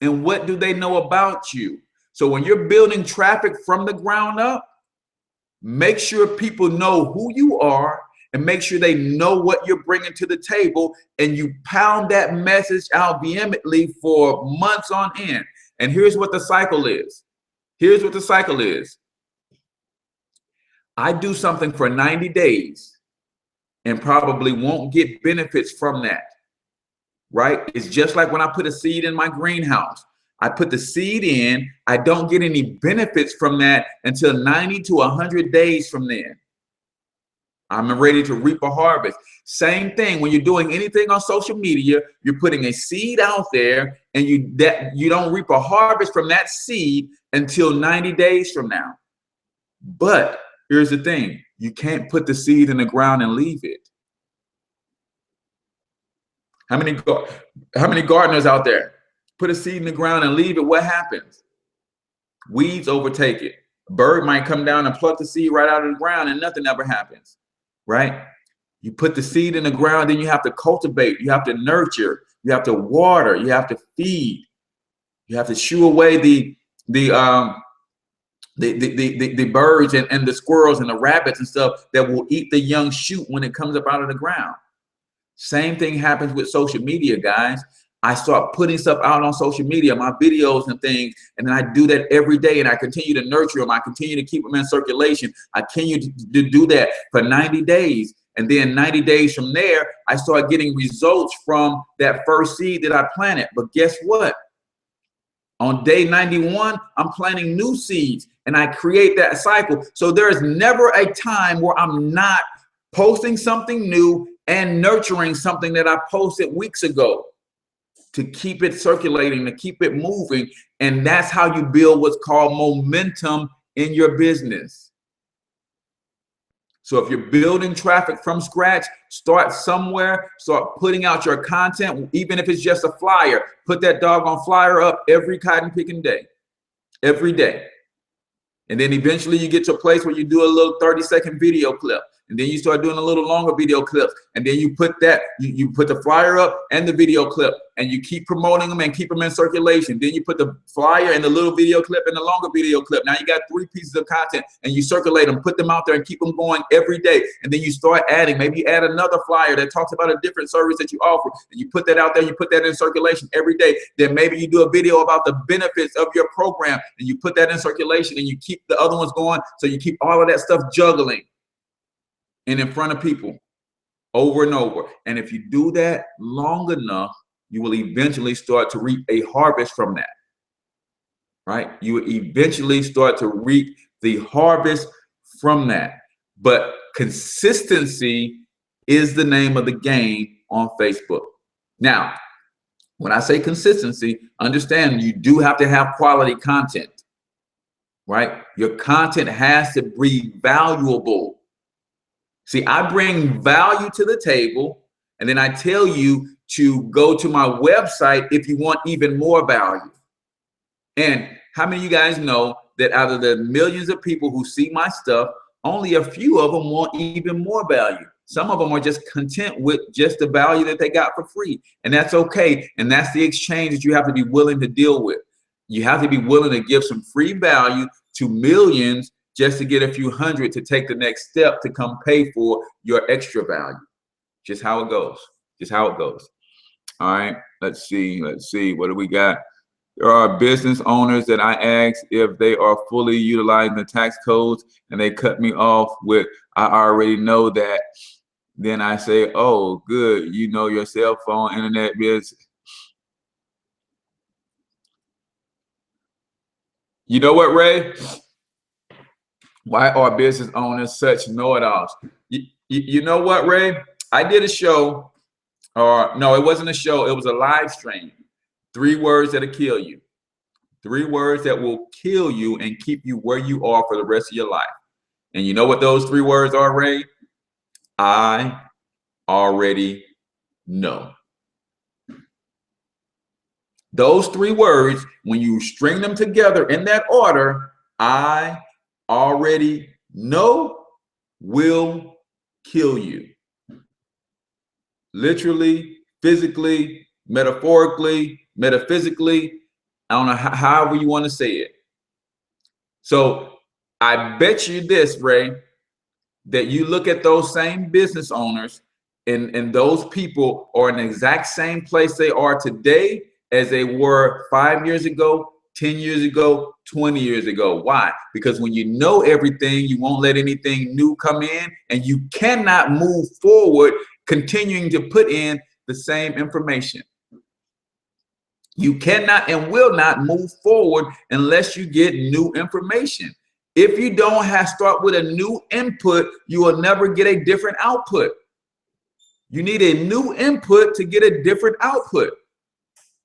and what do they know about you? So when you're building traffic from the ground up, make sure people know who you are and make sure they know what you're bringing to the table, and you pound that message out vehemently for months on end. And here's what the cycle is. Here's what the cycle is. I do something for 90 days and probably won't get benefits from that, right? It's just like when I put a seed in my greenhouse. I put the seed in, I don't get any benefits from that until 90 to 100 days from then. I'm ready to reap a harvest. Same thing when you're doing anything on social media, you're putting a seed out there and you don't reap a harvest from that seed until 90 days from now. But here's the thing, you can't put the seed in the ground and leave it. How many gardeners out there put a seed in the ground and leave it? What happens? Weeds overtake it. A bird might come down and pluck the seed right out of the ground and nothing ever happens, right? You put the seed in the ground, then you have to cultivate, you have to nurture, you have to water, you have to feed, you have to shoo away the birds and the squirrels and the rabbits and stuff that will eat the young shoot when it comes up out of the ground. Same thing happens with social media, guys. I start putting stuff out on social media, my videos and things, and then I do that every day, and I continue to nurture them. I continue to keep them in circulation. I continue to do that for 90 days. And then 90 days from there, I start getting results from that first seed that I planted. But guess what? On day 91, I'm planting new seeds, and I create that cycle. So there is never a time where I'm not posting something new and nurturing something that I posted weeks ago to keep it circulating, to keep it moving. And that's how you build what's called momentum in your business. So if you're building traffic from scratch, start somewhere, start putting out your content, even if it's just a flyer. Put that doggone flyer up every cotton picking day, every day. And then eventually you get to a place where you do a little 30-second video clip. And then you start doing a little longer video clips. And then you put that, you put the flyer up and the video clip, and you keep promoting them and keep them in circulation. Then you put the flyer and the little video clip and the longer video clip. Now you got 3 pieces of content, and you circulate them, put them out there and keep them going every day. And then you start adding, maybe you add another flyer that talks about a different service that you offer, and you put that out there, you put that in circulation every day. Then maybe you do a video about the benefits of your program, and you put that in circulation, and you keep the other ones going. So you keep all of that stuff juggling and in front of people over and over. And if you do that long enough, you will eventually start to reap a harvest from that, right? You will eventually start to reap the harvest from that. But consistency is the name of the game on Facebook. Now, when I say consistency, understand you do have to have quality content, right? Your content has to be valuable. See, I bring value to the table, and then I tell you to go to my website if you want even more value. And how many of you guys know that out of the millions of people who see my stuff, only a few of them want even more value? Some of them are just content with just the value that they got for free. And that's okay. And that's the exchange that you have to be willing to deal with. You have to be willing to give some free value to millions just to get a few hundred to take the next step to come pay for your extra value. Just how it goes. Just how it goes. All right, let's see. What do we got? There are business owners that I asked if they are fully utilizing the tax codes, and they cut me off with, I already know that. Then I say, oh, good. You know your cell phone, internet business. You know what, Ray? Why are business owners such know-it-alls? You know what, Ray? I did a show, or no, it wasn't a show. It was a live stream. 3 words that'll kill you. 3 words that will kill you and keep you where you are for the rest of your life. And you know what those 3 words are, Ray? I already know. Those 3 words, when you string them together in that order, I already know, will kill you. Literally, physically, metaphorically, metaphysically, I don't know, however you want to say it. So I bet you this, Ray, that you look at those same business owners and those people are in the exact same place they are today as they were 5 years ago, 10 years ago, 20 years ago. Why? Because when you know everything, you won't let anything new come in, and you cannot move forward continuing to put in the same information. You cannot and will not move forward unless you get new information. If you don't start with a new input, you will never get a different output. You need a new input to get a different output.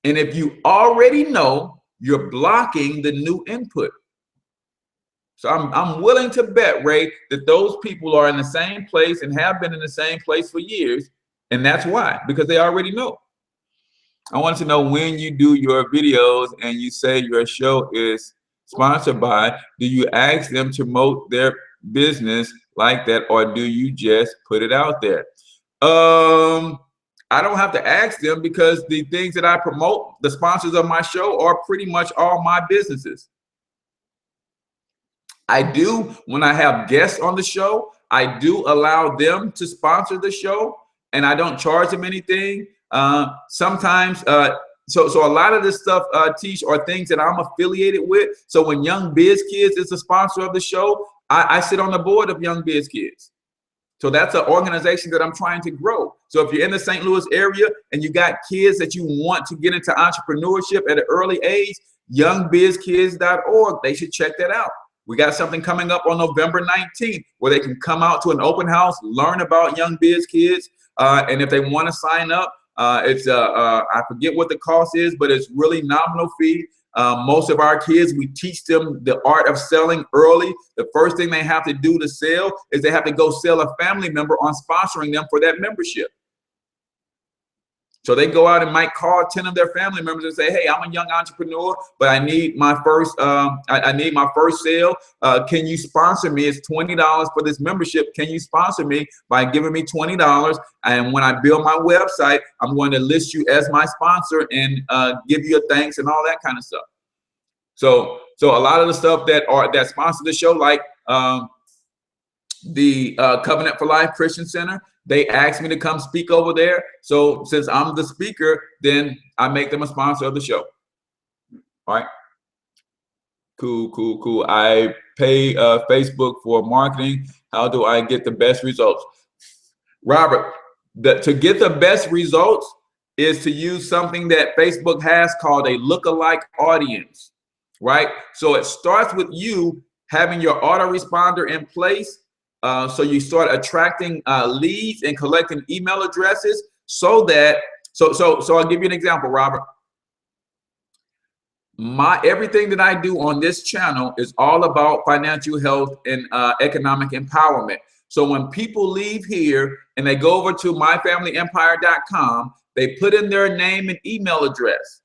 And if you already know, you're blocking the new input. So I'm willing to bet, Ray, that those people are in the same place and have been in the same place for years. And that's why, because they already know. I want to know, when you do your videos and you say your show is sponsored by, do you ask them to promote their business like that, or do you just put it out there? I don't have to ask them, because the things that I promote, the sponsors of my show, are pretty much all my businesses. I do, when I have guests on the show, I do allow them to sponsor the show, and I don't charge them anything. Sometimes, so a lot of this stuff, Tish, are things that I'm affiliated with. So when Young Biz Kids is the sponsor of the show, I sit on the board of Young Biz Kids. So that's an organization that I'm trying to grow. So if you're in the St. Louis area and you got kids that you want to get into entrepreneurship at an early age, youngbizkids.org, they should check that out. We got something coming up on November 19th where they can come out to an open house, learn about Young Biz Kids. And if they want to sign up, I forget what the cost is, but it's really nominal fee. Most of our kids, we teach them the art of selling early. The first thing they have to do to sell is they have to go sell a family member on sponsoring them for that membership. So they go out and might call 10 of their family members and say, hey, I'm a young entrepreneur, but I need my first I need my first sale. Can you sponsor me? It's $20 for this membership. Can you sponsor me by giving me $20? And when I build my website, I'm going to list you as my sponsor and give you a thanks and all that kind of stuff. So a lot of the stuff that sponsor the show, like the Covenant for Life Christian Center, they asked me to come speak over there. So since I'm the speaker, then I make them a sponsor of the show. All right. Cool. I pay Facebook for marketing. How do I get the best results? Robert, to get the best results is to use something that Facebook has called a lookalike audience, right? So it starts with you having your autoresponder in place. So you start attracting leads and collecting email addresses so I'll give you an example, Robert. Everything that I do on this channel is all about financial health and economic empowerment. So when people leave here and they go over to myfamilyempire.com, they put in their name and email address.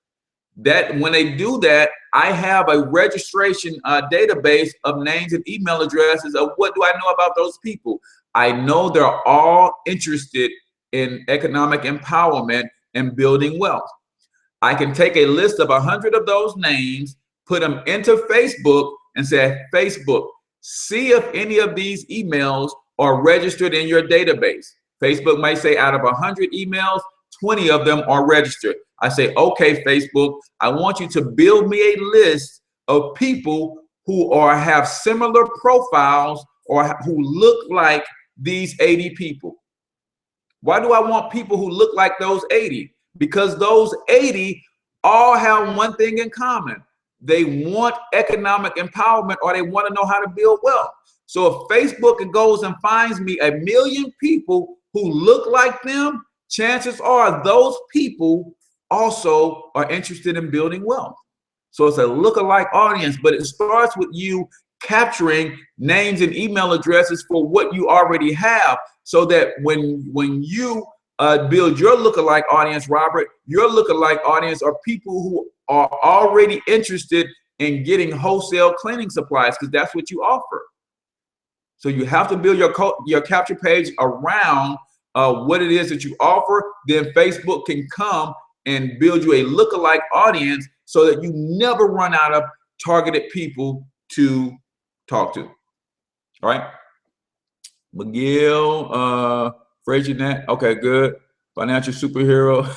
That when they do that, I have a registration database of names and email addresses of what do I know about those people. I know they're all interested in economic empowerment and building wealth. I can take a list of 100 of those names, put them into Facebook and say, Facebook, see if any of these emails are registered in your database. Facebook might say out of 100 emails, 20 of them are registered. I say, okay, Facebook, I want you to build me a list of people who have similar profiles or who look like these 80 people. Why do I want people who look like those 80? Because those 80 all have one thing in common. They want economic empowerment, or they want to know how to build wealth. So if Facebook goes and finds me 1 million people who look like them, chances are those people also are interested in building wealth. So it's a lookalike audience, but it starts with you capturing names and email addresses for what you already have, so that when you build your lookalike audience, Robert. Your lookalike audience are people who are already interested in getting wholesale cleaning supplies, because that's what you offer. So you have to build your capture page around what it is that you offer. Then Facebook can come and build you a lookalike audience so that you never run out of targeted people to talk to. All right. McGill, Frazier Net. Okay, good. Financial superhero.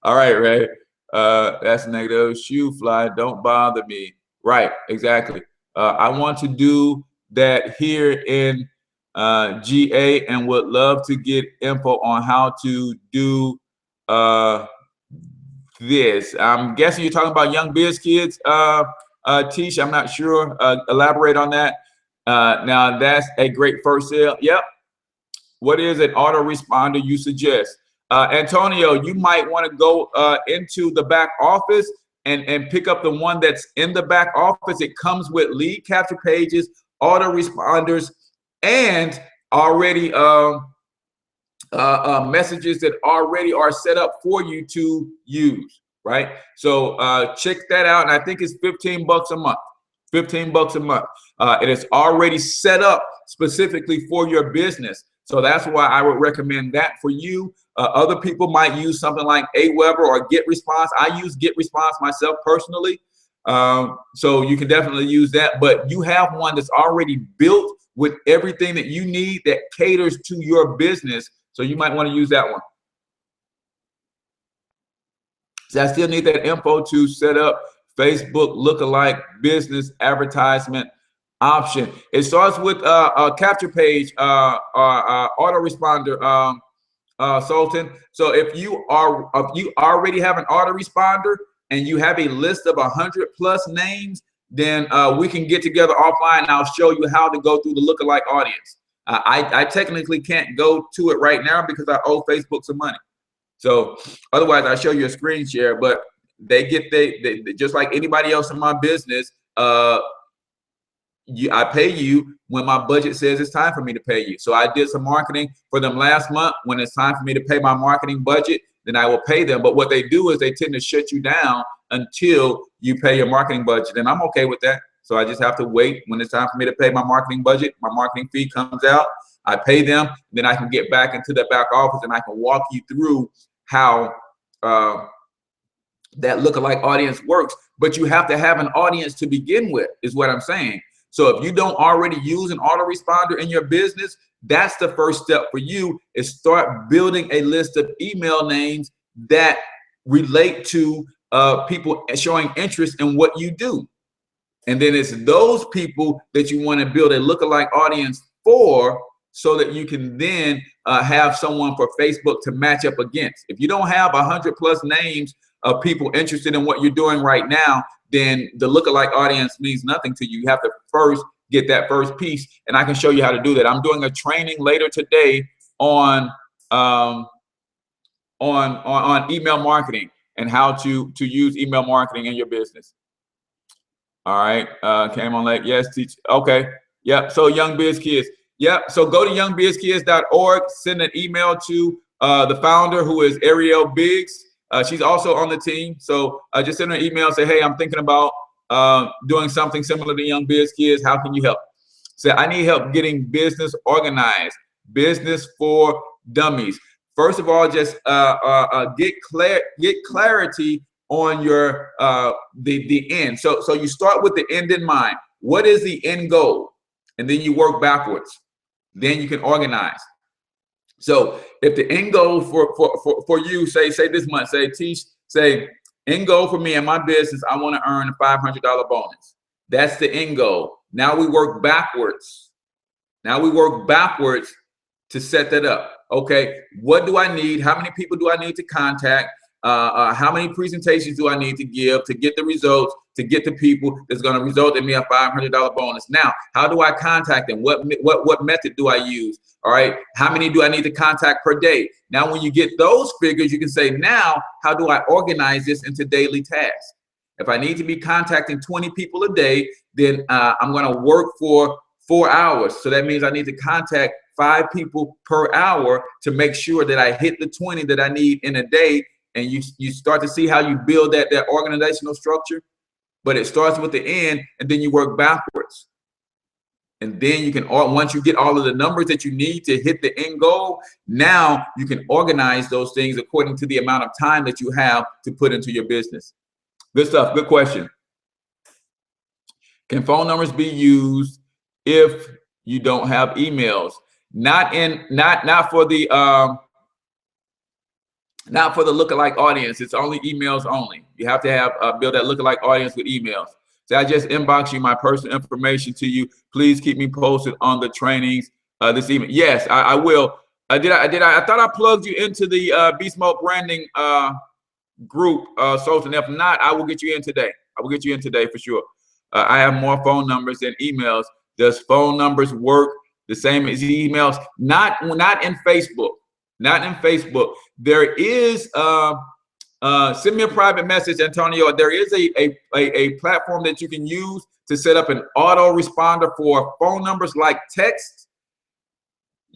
All right, Ray. That's negative. Shoe fly. Don't bother me. Right, exactly. I want to do that here in GA and would love to get info on how to do this. I'm guessing you're talking about young biz kids, Tish. I'm not sure. Elaborate on that. Now that's a great first sale. Yep. What is an autoresponder you suggest? Antonio, you might want to go into the back office and pick up the one that's in the back office. It comes with lead capture pages, autoresponders, and already messages that already are set up for you to use, right? So check that out. And I think it's $15 a month. 15 bucks a month. It is already set up specifically for your business. So that's why I would recommend that for you. Other people might use something like Aweber or GetResponse. I use GetResponse myself personally. So you can definitely use that, but you have one that's already built with everything that you need that caters to your business. So you might want to use that one. So I still need that info to set up Facebook lookalike business advertisement option. It starts with a capture page, autoresponder, Sultan. So if you already have an autoresponder and you have a list of 100+ names, then we can get together offline and I'll show you how to go through the lookalike audience. I technically can't go to it right now because I owe Facebook some money. So otherwise I'll show you a screen share, but they just like anybody else in my business, I pay you when my budget says it's time for me to pay you. So I did some marketing for them last month. When it's time for me to pay my marketing budget, then I will pay them. But what they do is they tend to shut you down until you pay your marketing budget. And I'm okay with that. So I just have to wait when it's time for me to pay my marketing budget. My marketing fee comes out. I pay them. Then I can get back into the back office and I can walk you through how that lookalike audience works. But you have to have an audience to begin with, is what I'm saying. So if you don't already use an autoresponder in your business, that's the first step for you, is start building a list of email names that relate to people showing interest in what you do. And then it's those people that you want to build a lookalike audience for, so that you can then have someone for Facebook to match up against. If you don't have 100+ names of people interested in what you're doing right now, then the lookalike audience means nothing to you. You have to first get that first piece, and I can show you how to do that. I'm doing a training later today on email marketing and how to use email marketing in your business. All right, came on late. Yes, teach. Okay, yep. So Young Biz Kids. Yep. So go to youngbizkids.org. Send an email to the founder, who is Ariel Biggs. She's also on the team. So just send her an email and say, hey, I'm thinking about doing something similar to Young Biz Kids. How can you help? Say, I need help getting business organized. Business for dummies. First of all, just get clarity on your the end. So you start with the end in mind. What is the end goal? And then you work backwards. Then you can organize. So if the end goal for you, say this month, say end goal for me and my business, I want to earn a $500 bonus. That's the end goal. Now we work backwards. To set that up. Okay, what do I need? How many people do I need to contact? How many presentations do I need to give to get the results, to get the people that's going to result in me a $500 bonus? Now, how do I contact them? What method do I use? All right, how many do I need to contact per day? Now, when you get those figures, you can say, now, how do I organize this into daily tasks? If I need to be contacting 20 people a day, then I'm going to work for 4 hours. So that means I need to contact 5 people per hour to make sure that I hit the 20 that I need in a day. And you start to see how you build that organizational structure. But it starts with the end, and then you work backwards. And then you can, once you get all of the numbers that you need to hit the end goal, now you can organize those things according to the amount of time that you have to put into your business. Good stuff. Good question. Can phone numbers be used if you don't have emails? Not for the lookalike audience. It's only emails only. You have to have build that lookalike audience with emails. So I just inbox you my personal information to you. Please keep me posted on the trainings this evening. Yes, I will. I thought I plugged you into the Beast Mode branding group. So if not, I will get you in today. I will get you in today for sure. I have more phone numbers than emails. Does phone numbers work the same as emails? Not in Facebook. Not in Facebook. There is send me a private message, Antonio. There is a platform that you can use to set up an auto responder for phone numbers like text.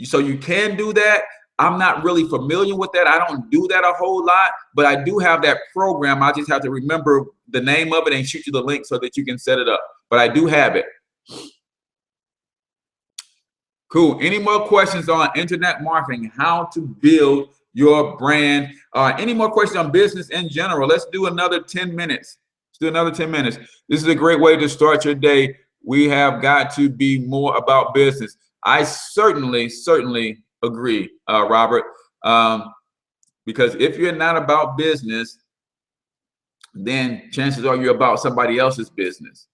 So you can do that. I'm not really familiar with that. I don't do that a whole lot, but I do have that program. I just have to remember the name of it and shoot you the link so that you can set it up. But I do have it. Cool. Any more questions on internet marketing, how to build your brand? Any more questions on business in general? Let's do another 10 minutes. Let's do another 10 minutes. This is a great way to start your day. We have got to be more about business. I certainly agree, Robert, because if you're not about business, then chances are you're about somebody else's business,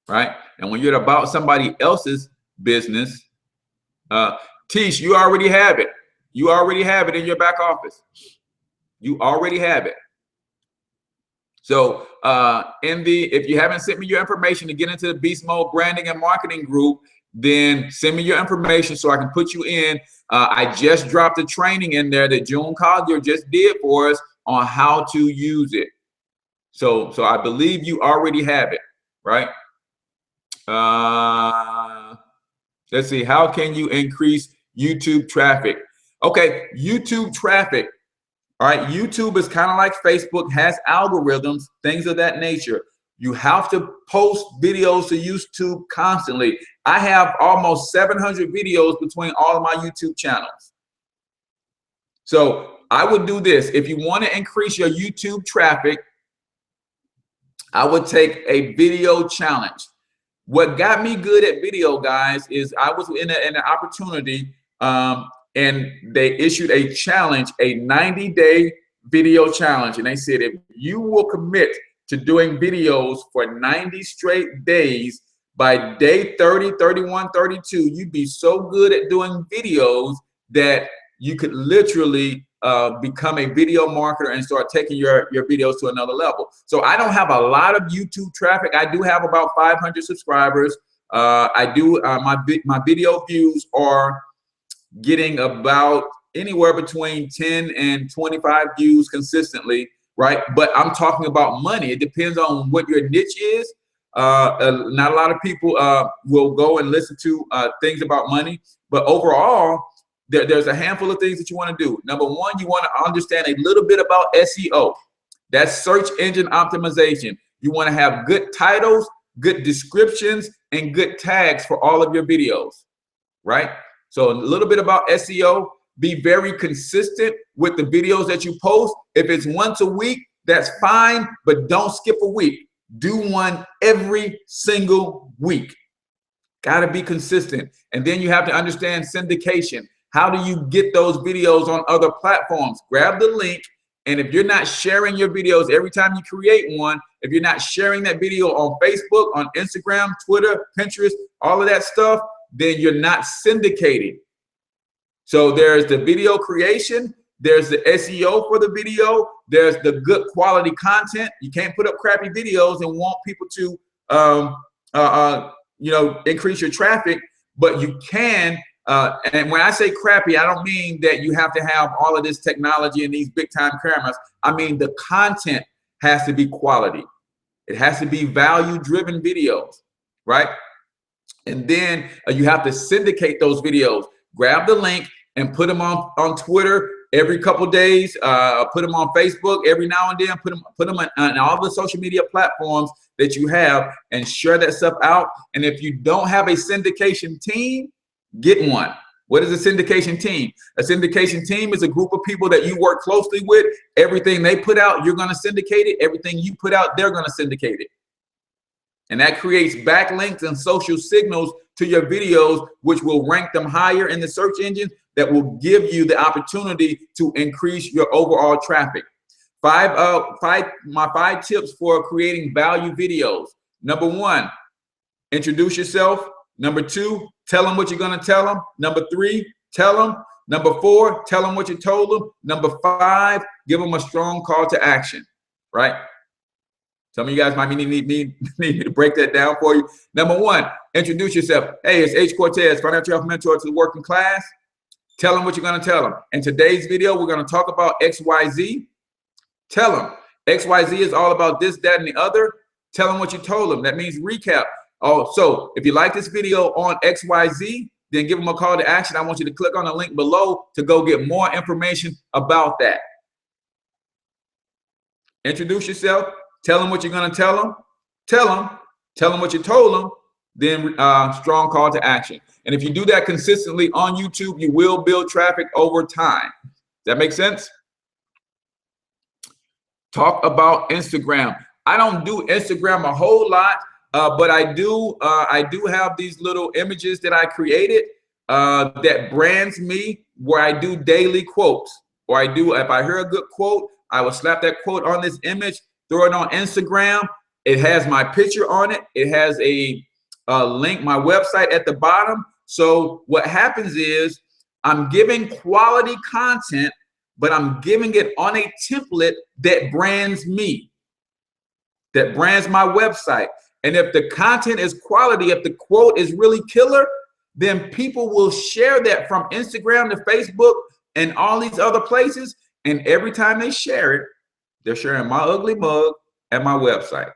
right? And when you're about somebody else's business, Tish, you already have it. You already have it in your back office. You already have it. So if you haven't sent me your information to get into the Beast Mode branding and marketing group, then send me your information so I can put you in. I just dropped a training in there that June Collier just did for us on how to use it. So I believe you already have it, right? Let's see, how can you increase YouTube traffic? Okay, YouTube traffic. All right, YouTube is kind of like Facebook, has algorithms, things of that nature. You have to post videos to YouTube constantly. I have almost 700 videos between all of my YouTube channels. So I would do this. If you want to increase your YouTube traffic, I would take a video challenge. What got me good at video, guys, is I was in an opportunity and they issued a challenge, a 90-day video challenge. And they said, if you will commit to doing videos for 90 straight days, by day 30, 31, 32, you'd be so good at doing videos that you could literally become a video marketer and start taking your videos to another level. So I don't have a lot of YouTube traffic. I do have about 500 subscribers. I do my video views are getting about anywhere between 10 and 25 views consistently, right? But I'm talking about money. It depends on what your niche is. Not a lot of people will go and listen to things about money, but overall, there's a handful of things that you want to do. Number one, you want to understand a little bit about SEO. That's search engine optimization. You want to have good titles, good descriptions, and good tags for all of your videos, right? So a little bit about SEO. Be very consistent with the videos that you post. If it's once a week, that's fine, but don't skip a week. Do one every single week. Got to be consistent. And then you have to understand syndication. How do you get those videos on other platforms? Grab the link. And if you're not sharing your videos every time you create one, if you're not sharing that video on Facebook, on Instagram, Twitter, Pinterest, all of that stuff, then you're not syndicating. So there's the video creation. There's the SEO for the video. There's the good quality content. You can't put up crappy videos and want people to, increase your traffic, but you can. And when I say crappy, I don't mean that you have to have all of this technology and these big time cameras. I mean, the content has to be quality. It has to be value driven videos, right? And then you have to syndicate those videos. grab the link and put them on Twitter every couple days, put them on Facebook every now and then, put them on all the social media platforms that you have, and share that stuff out. And if you don't have a syndication team, get one. What is a syndication team? A syndication team is a group of people that you work closely with. Everything they put out, you're going to syndicate it. Everything you put out, they're going to syndicate it. And that creates backlinks and social signals to your videos, which will rank them higher in the search engines, that will give you the opportunity to increase your overall traffic. My five tips for creating value videos. Number 1, introduce yourself. Number 2, tell them what you're going to tell them. Number 3, tell them. Number 4, tell them what you told them. Number 5, give them a strong call to action, right? Some of you guys might need me to break that down for you. Number 1, introduce yourself. Hey, it's H. Cortez, financial health mentor to the working class. Tell them what you're going to tell them. In today's video, we're going to talk about XYZ. Tell them. XYZ is all about this, that, and the other. Tell them what you told them. That means recap. Oh, so if you like this video on XYZ, then give them a call to action. I want you to click on the link below to go get more information about that. Introduce yourself. Tell them what you're going to tell them. Tell them what you told them. Then strong call to action. And if you do that consistently on YouTube, you will build traffic over time. Does that make sense? Talk about Instagram. I don't do Instagram a whole lot, but I do have these little images that I created that brands me, where I do daily quotes. Or if I hear a good quote, I will slap that quote on this image, throw it on Instagram. It has my picture on it. It has a link, my website at the bottom. So what happens is I'm giving quality content, but I'm giving it on a template that brands me, that brands my website. And if the content is quality, if the quote is really killer, then people will share that from Instagram to Facebook and all these other places. And every time they share it, they're sharing my ugly mug at my website.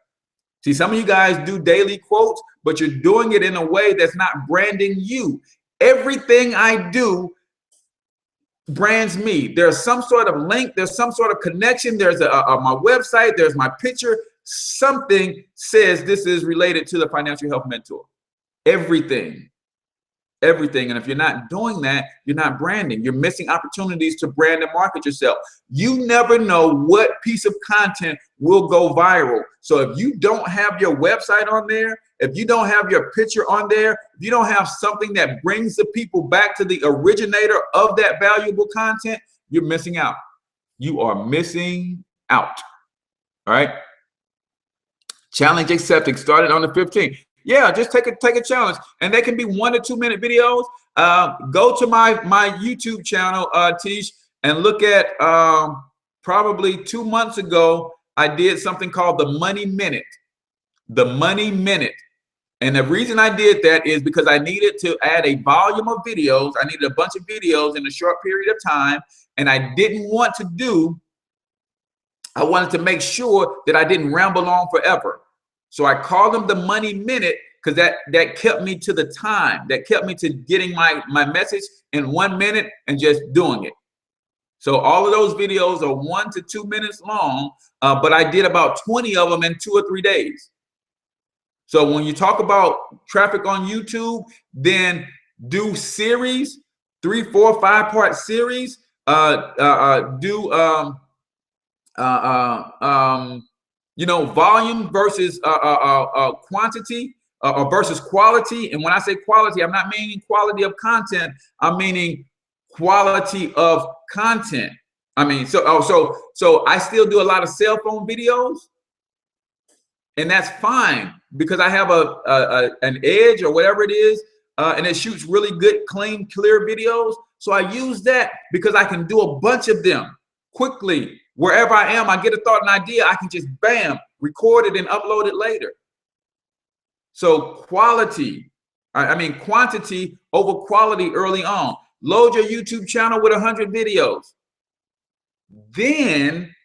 See, some of you guys do daily quotes, but you're doing it in a way that's not branding you. Everything I do brands me. There's some sort of link, there's some sort of connection, there's my website, there's my picture. Something says this is related to the financial health mentor. Everything. And if you're not doing that, you're not branding. You're missing opportunities to brand and market yourself. You never know what piece of content will go viral. So if you don't have your website on there, if you don't have your picture on there, if you don't have something that brings the people back to the originator of that valuable content, you're missing out. You are missing out. All right. Challenge accepted. Started on the 15th. Yeah, just take a challenge, and they can be 1 to 2 minute videos. Go to my YouTube channel, Tish, and look at probably 2 months ago. I did something called the Money Minute. The Money Minute, and the reason I did that is because I needed to add a volume of videos. I needed a bunch of videos in a short period of time, and I wanted to make sure that I didn't ramble on forever. So I called them the Money Minute because that kept me to the time. That kept me to getting my message in 1 minute and just doing it. So all of those videos are 1 to 2 minutes long, but I did about 20 of them in 2 or 3 days. So when you talk about traffic on YouTube, then do series, 3, 4, 5-part series. Volume versus quantity versus quality. And when I say quality, I'm not meaning quality of content. I'm meaning quality of content. So I still do a lot of cell phone videos, and that's fine because I have an edge or whatever it is, and it shoots really good, clean, clear videos. So I use that because I can do a bunch of them quickly. Wherever I am, I get a thought, an idea, I can just bam, record it and upload it later. So quantity over quality early on. Load your YouTube channel with 100 videos. Then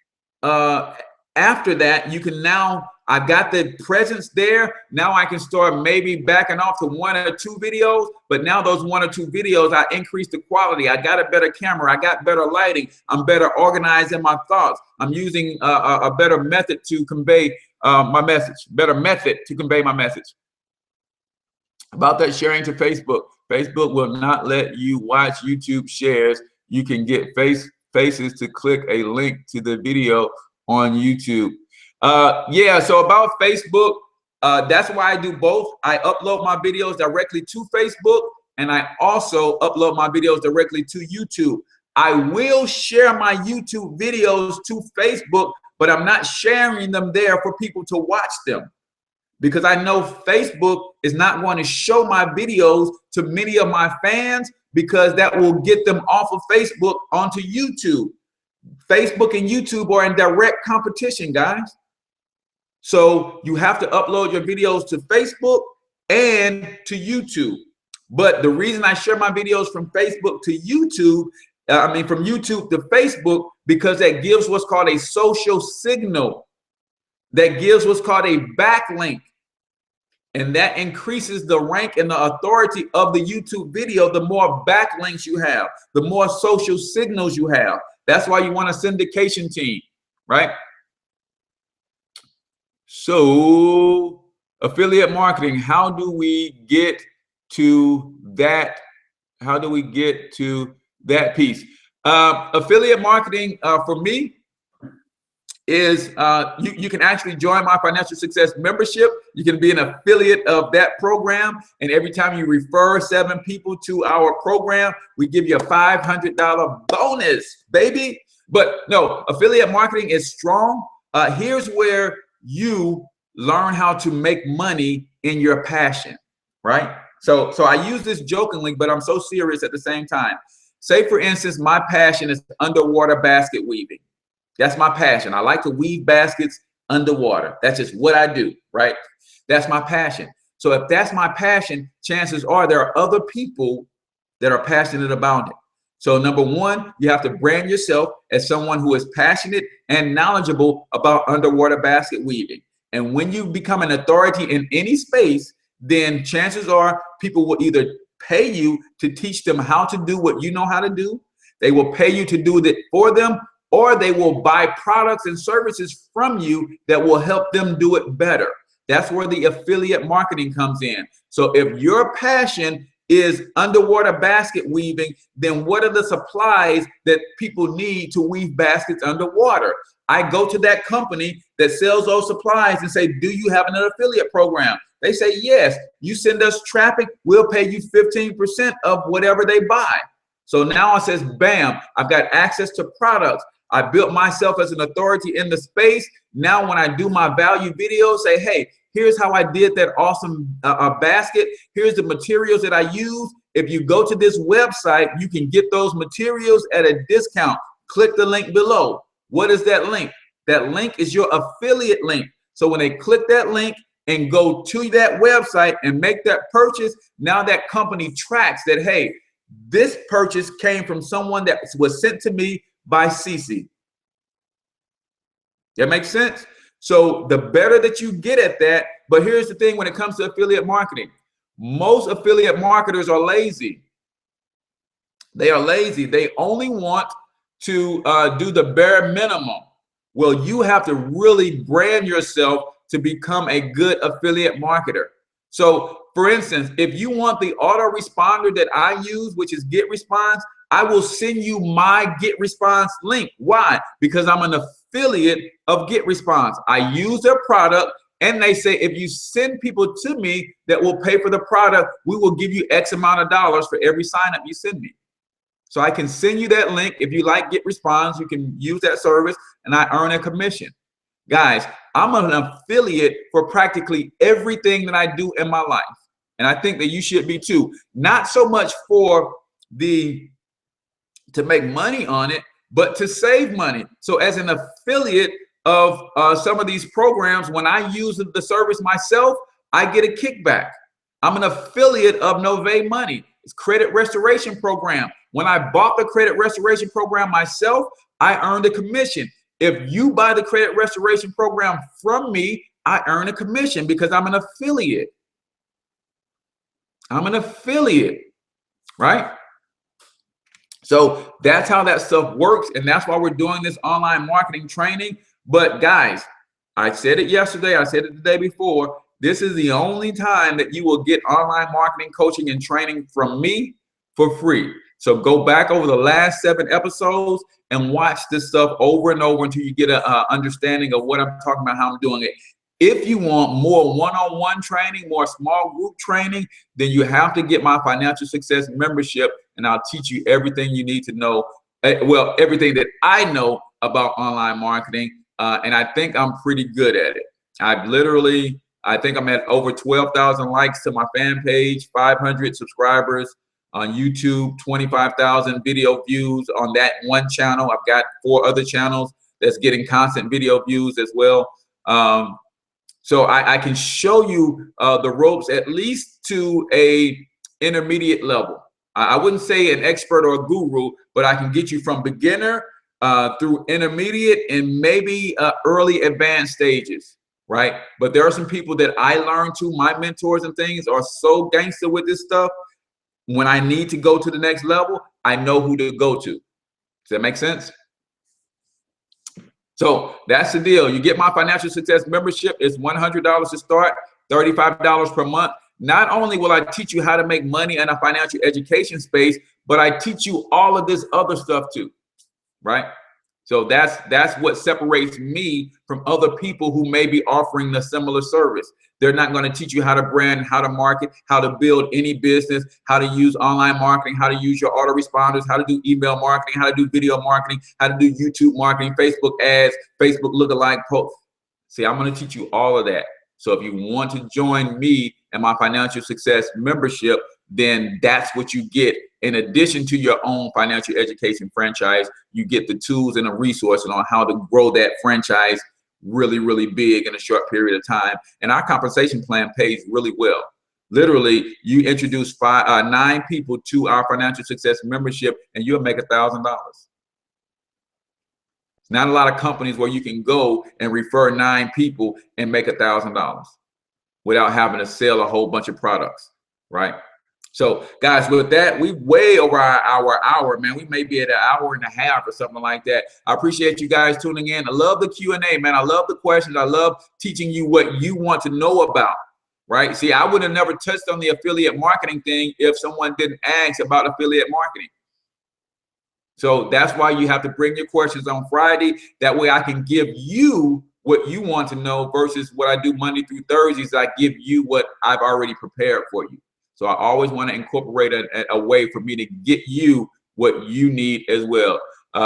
after that, you can now, I've got the presence there. Now I can start maybe backing off to 1 or 2 videos, but now those 1 or 2 videos, I increase the quality. I got a better camera. I got better lighting. I'm better organized in my thoughts. I'm using a better method to convey my message, better method to convey my message. About that sharing to Facebook. Facebook will not let you watch YouTube shares. You can get faces to click a link to the video on YouTube. Yeah, so about Facebook, that's why I do both. I upload my videos directly to Facebook, and I also upload my videos directly to YouTube. I will share my YouTube videos to Facebook, but I'm not sharing them there for people to watch them, because I know Facebook is not going to show my videos to many of my fans, because that will get them off of Facebook onto YouTube. Facebook and YouTube are in direct competition, guys. So you have to upload your videos to Facebook and to YouTube. But the reason I share my videos from Facebook to YouTube, from YouTube to Facebook, because that gives what's called a social signal. That gives what's called a backlink. And that increases the rank and the authority of the YouTube video. The more backlinks you have, the more social signals you have. That's why you want a syndication team, right? So affiliate marketing, how do we get to that? How do we get to that piece? Affiliate marketing for me is you can actually join my financial success membership. You can be an affiliate of that program, and every time you refer 7 people to our program, we give you a $500 bonus, baby. But no, affiliate marketing is strong. Here's where you learn how to make money in your passion, right? So I use this jokingly, but I'm so serious at the same time. Say, for instance, my passion is underwater basket weaving. That's my passion. I like to weave baskets underwater. That's just what I do, right? That's my passion. So if that's my passion, chances are there are other people that are passionate about it. So number one, you have to brand yourself as someone who is passionate and knowledgeable about underwater basket weaving. And when you become an authority in any space, then chances are people will either pay you to teach them how to do what you know how to do. They will pay you to do it for them, or they will buy products and services from you that will help them do it better. That's where the affiliate marketing comes in. So if your passion is underwater basket weaving, then what are the supplies that people need to weave baskets underwater? I go to that company that sells those supplies and say, do you have an affiliate program? They say, yes. You send us traffic, we'll pay you 15% of whatever they buy. So now it says, bam, I've got access to products. I built myself as an authority in the space. Now when I do my value videos, say, hey, here's how I did that awesome basket. Here's the materials that I use. If you go to this website, you can get those materials at a discount. Click the link below. What is that link? That link is your affiliate link. So when they click that link and go to that website and make that purchase, now that company tracks that, hey, this purchase came from someone that was sent to me by Cece. That makes sense? So the better that you get at that, but here's the thing when it comes to affiliate marketing, most affiliate marketers are lazy. They are lazy. They only want to do the bare minimum. Well, you have to really brand yourself to become a good affiliate marketer. So for instance, if you want the autoresponder that I use, which is GetResponse, I will send you my GetResponse link. Why? Because I'm an affiliate of GetResponse. I use their product, and they say if you send people to me that will pay for the product, we will give you X amount of dollars for every sign up you send me. So I can send you that link. If you like GetResponse, you can use that service, and I earn a commission. Guys, I'm an affiliate for practically everything that I do in my life. And I think that you should be too. Not so much for to make money on it, but to save money. So as an affiliate of some of these programs, when I use the service myself, I get a kickback. I'm an affiliate of Nove Money. It's credit restoration program. When I bought the credit restoration program myself, I earned a commission. If you buy the credit restoration program from me, I earn a commission because I'm an affiliate. I'm an affiliate, right? So that's how that stuff works. And that's why we're doing this online marketing training. But guys, I said it yesterday, I said it the day before, this is the only time that you will get online marketing coaching and training from me for free. So go back over the last 7 episodes and watch this stuff over and over until you get an understanding of what I'm talking about, how I'm doing it. If you want more one-on-one training, more small group training, then you have to get my Financial Success membership, and I'll teach you everything you need to know. Well, everything that I know about online marketing, and I think I'm pretty good at it. I think I'm at over 12,000 likes to my fan page, 500 subscribers on YouTube, 25,000 video views on that one channel. I've got 4 other channels that's getting constant video views as well. So I can show you the ropes at least to a intermediate level. I wouldn't say an expert or a guru, but I can get you from beginner through intermediate and maybe early advanced stages, right? But there are some people that I learned to, my mentors and things are so gangster with this stuff. When I need to go to the next level, I know who to go to. Does that make sense? So that's the deal. You get my Financial Success membership. It's $100 to start, $35 per month. Not only will I teach you how to make money in a financial education space, but I teach you all of this other stuff too, right? So that's what separates me from other people who may be offering the similar service. They're not going to teach you how to brand, how to market, how to build any business, how to use online marketing, how to use your autoresponders, how to do email marketing, how to do video marketing, how to do YouTube marketing, Facebook ads, Facebook lookalike posts. See, I'm going to teach you all of that. So if you want to join me and my Financial Success membership, then that's what you get. In addition to your own financial education franchise, you get the tools and the resources on how to grow that franchise really, really big in a short period of time. And our compensation plan pays really well. Literally, you introduce 9 people to our Financial Success membership and you'll make $1,000. Not a lot of companies where you can go and refer 9 people and make $1,000 without having to sell a whole bunch of products, right? So guys, with that, we way over our hour, man. We may be at 1.5 hours or something like that. I appreciate you guys tuning in. I love the Q&A, man. I love the questions. I love teaching you what you want to know about, right? See, I would have never touched on the affiliate marketing thing if someone didn't ask about affiliate marketing. So that's why you have to bring your questions on Friday. That way I can give you what you want to know versus what I do Monday through Thursdays. I give you what I've already prepared for you. So I always want to incorporate a way for me to get you what you need as well.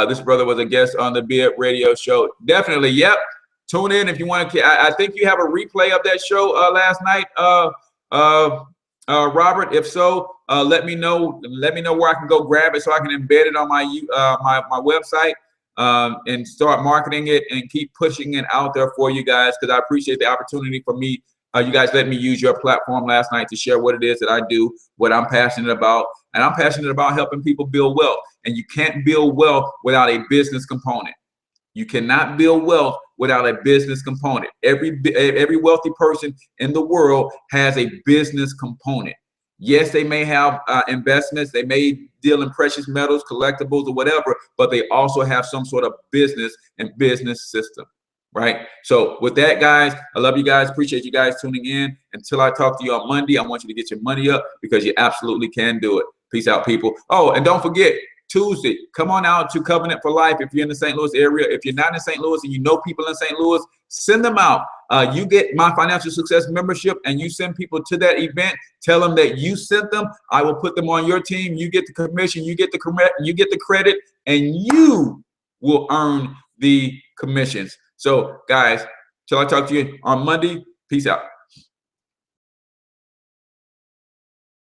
This brother was a guest on the Beard Radio Show. Definitely, yep. Tune in if you want to. I think you have a replay of that show last night, Robert. If so, let me know. Let me know where I can go grab it so I can embed it on my my website and start marketing it and keep pushing it out there for you guys, because I appreciate the opportunity for me. You guys let me use your platform last night to share what it is that I do, what I'm passionate about. And I'm passionate about helping people build wealth. And you can't build wealth without a business component. You cannot build wealth without a business component. Every wealthy person in the world has a business component. Yes, they may have investments. They may deal in precious metals, collectibles, or whatever, but they also have some sort of business and business system. Right. So with that, guys, I love you guys. Appreciate you guys tuning in. Until I talk to you on Monday, I want you to get your money up because you absolutely can do it. Peace out, people. Oh, and don't forget, Tuesday, come on out to Covenant for Life if you're in the St. Louis area. If you're not in St. Louis and you know people in St. Louis, send them out. You get my Financial Success membership and you send people to that event. Tell them that you sent them. I will put them on your team. You get the commission. You get the credit, and you will earn the commissions. So guys, till I talk to you on Monday, peace out.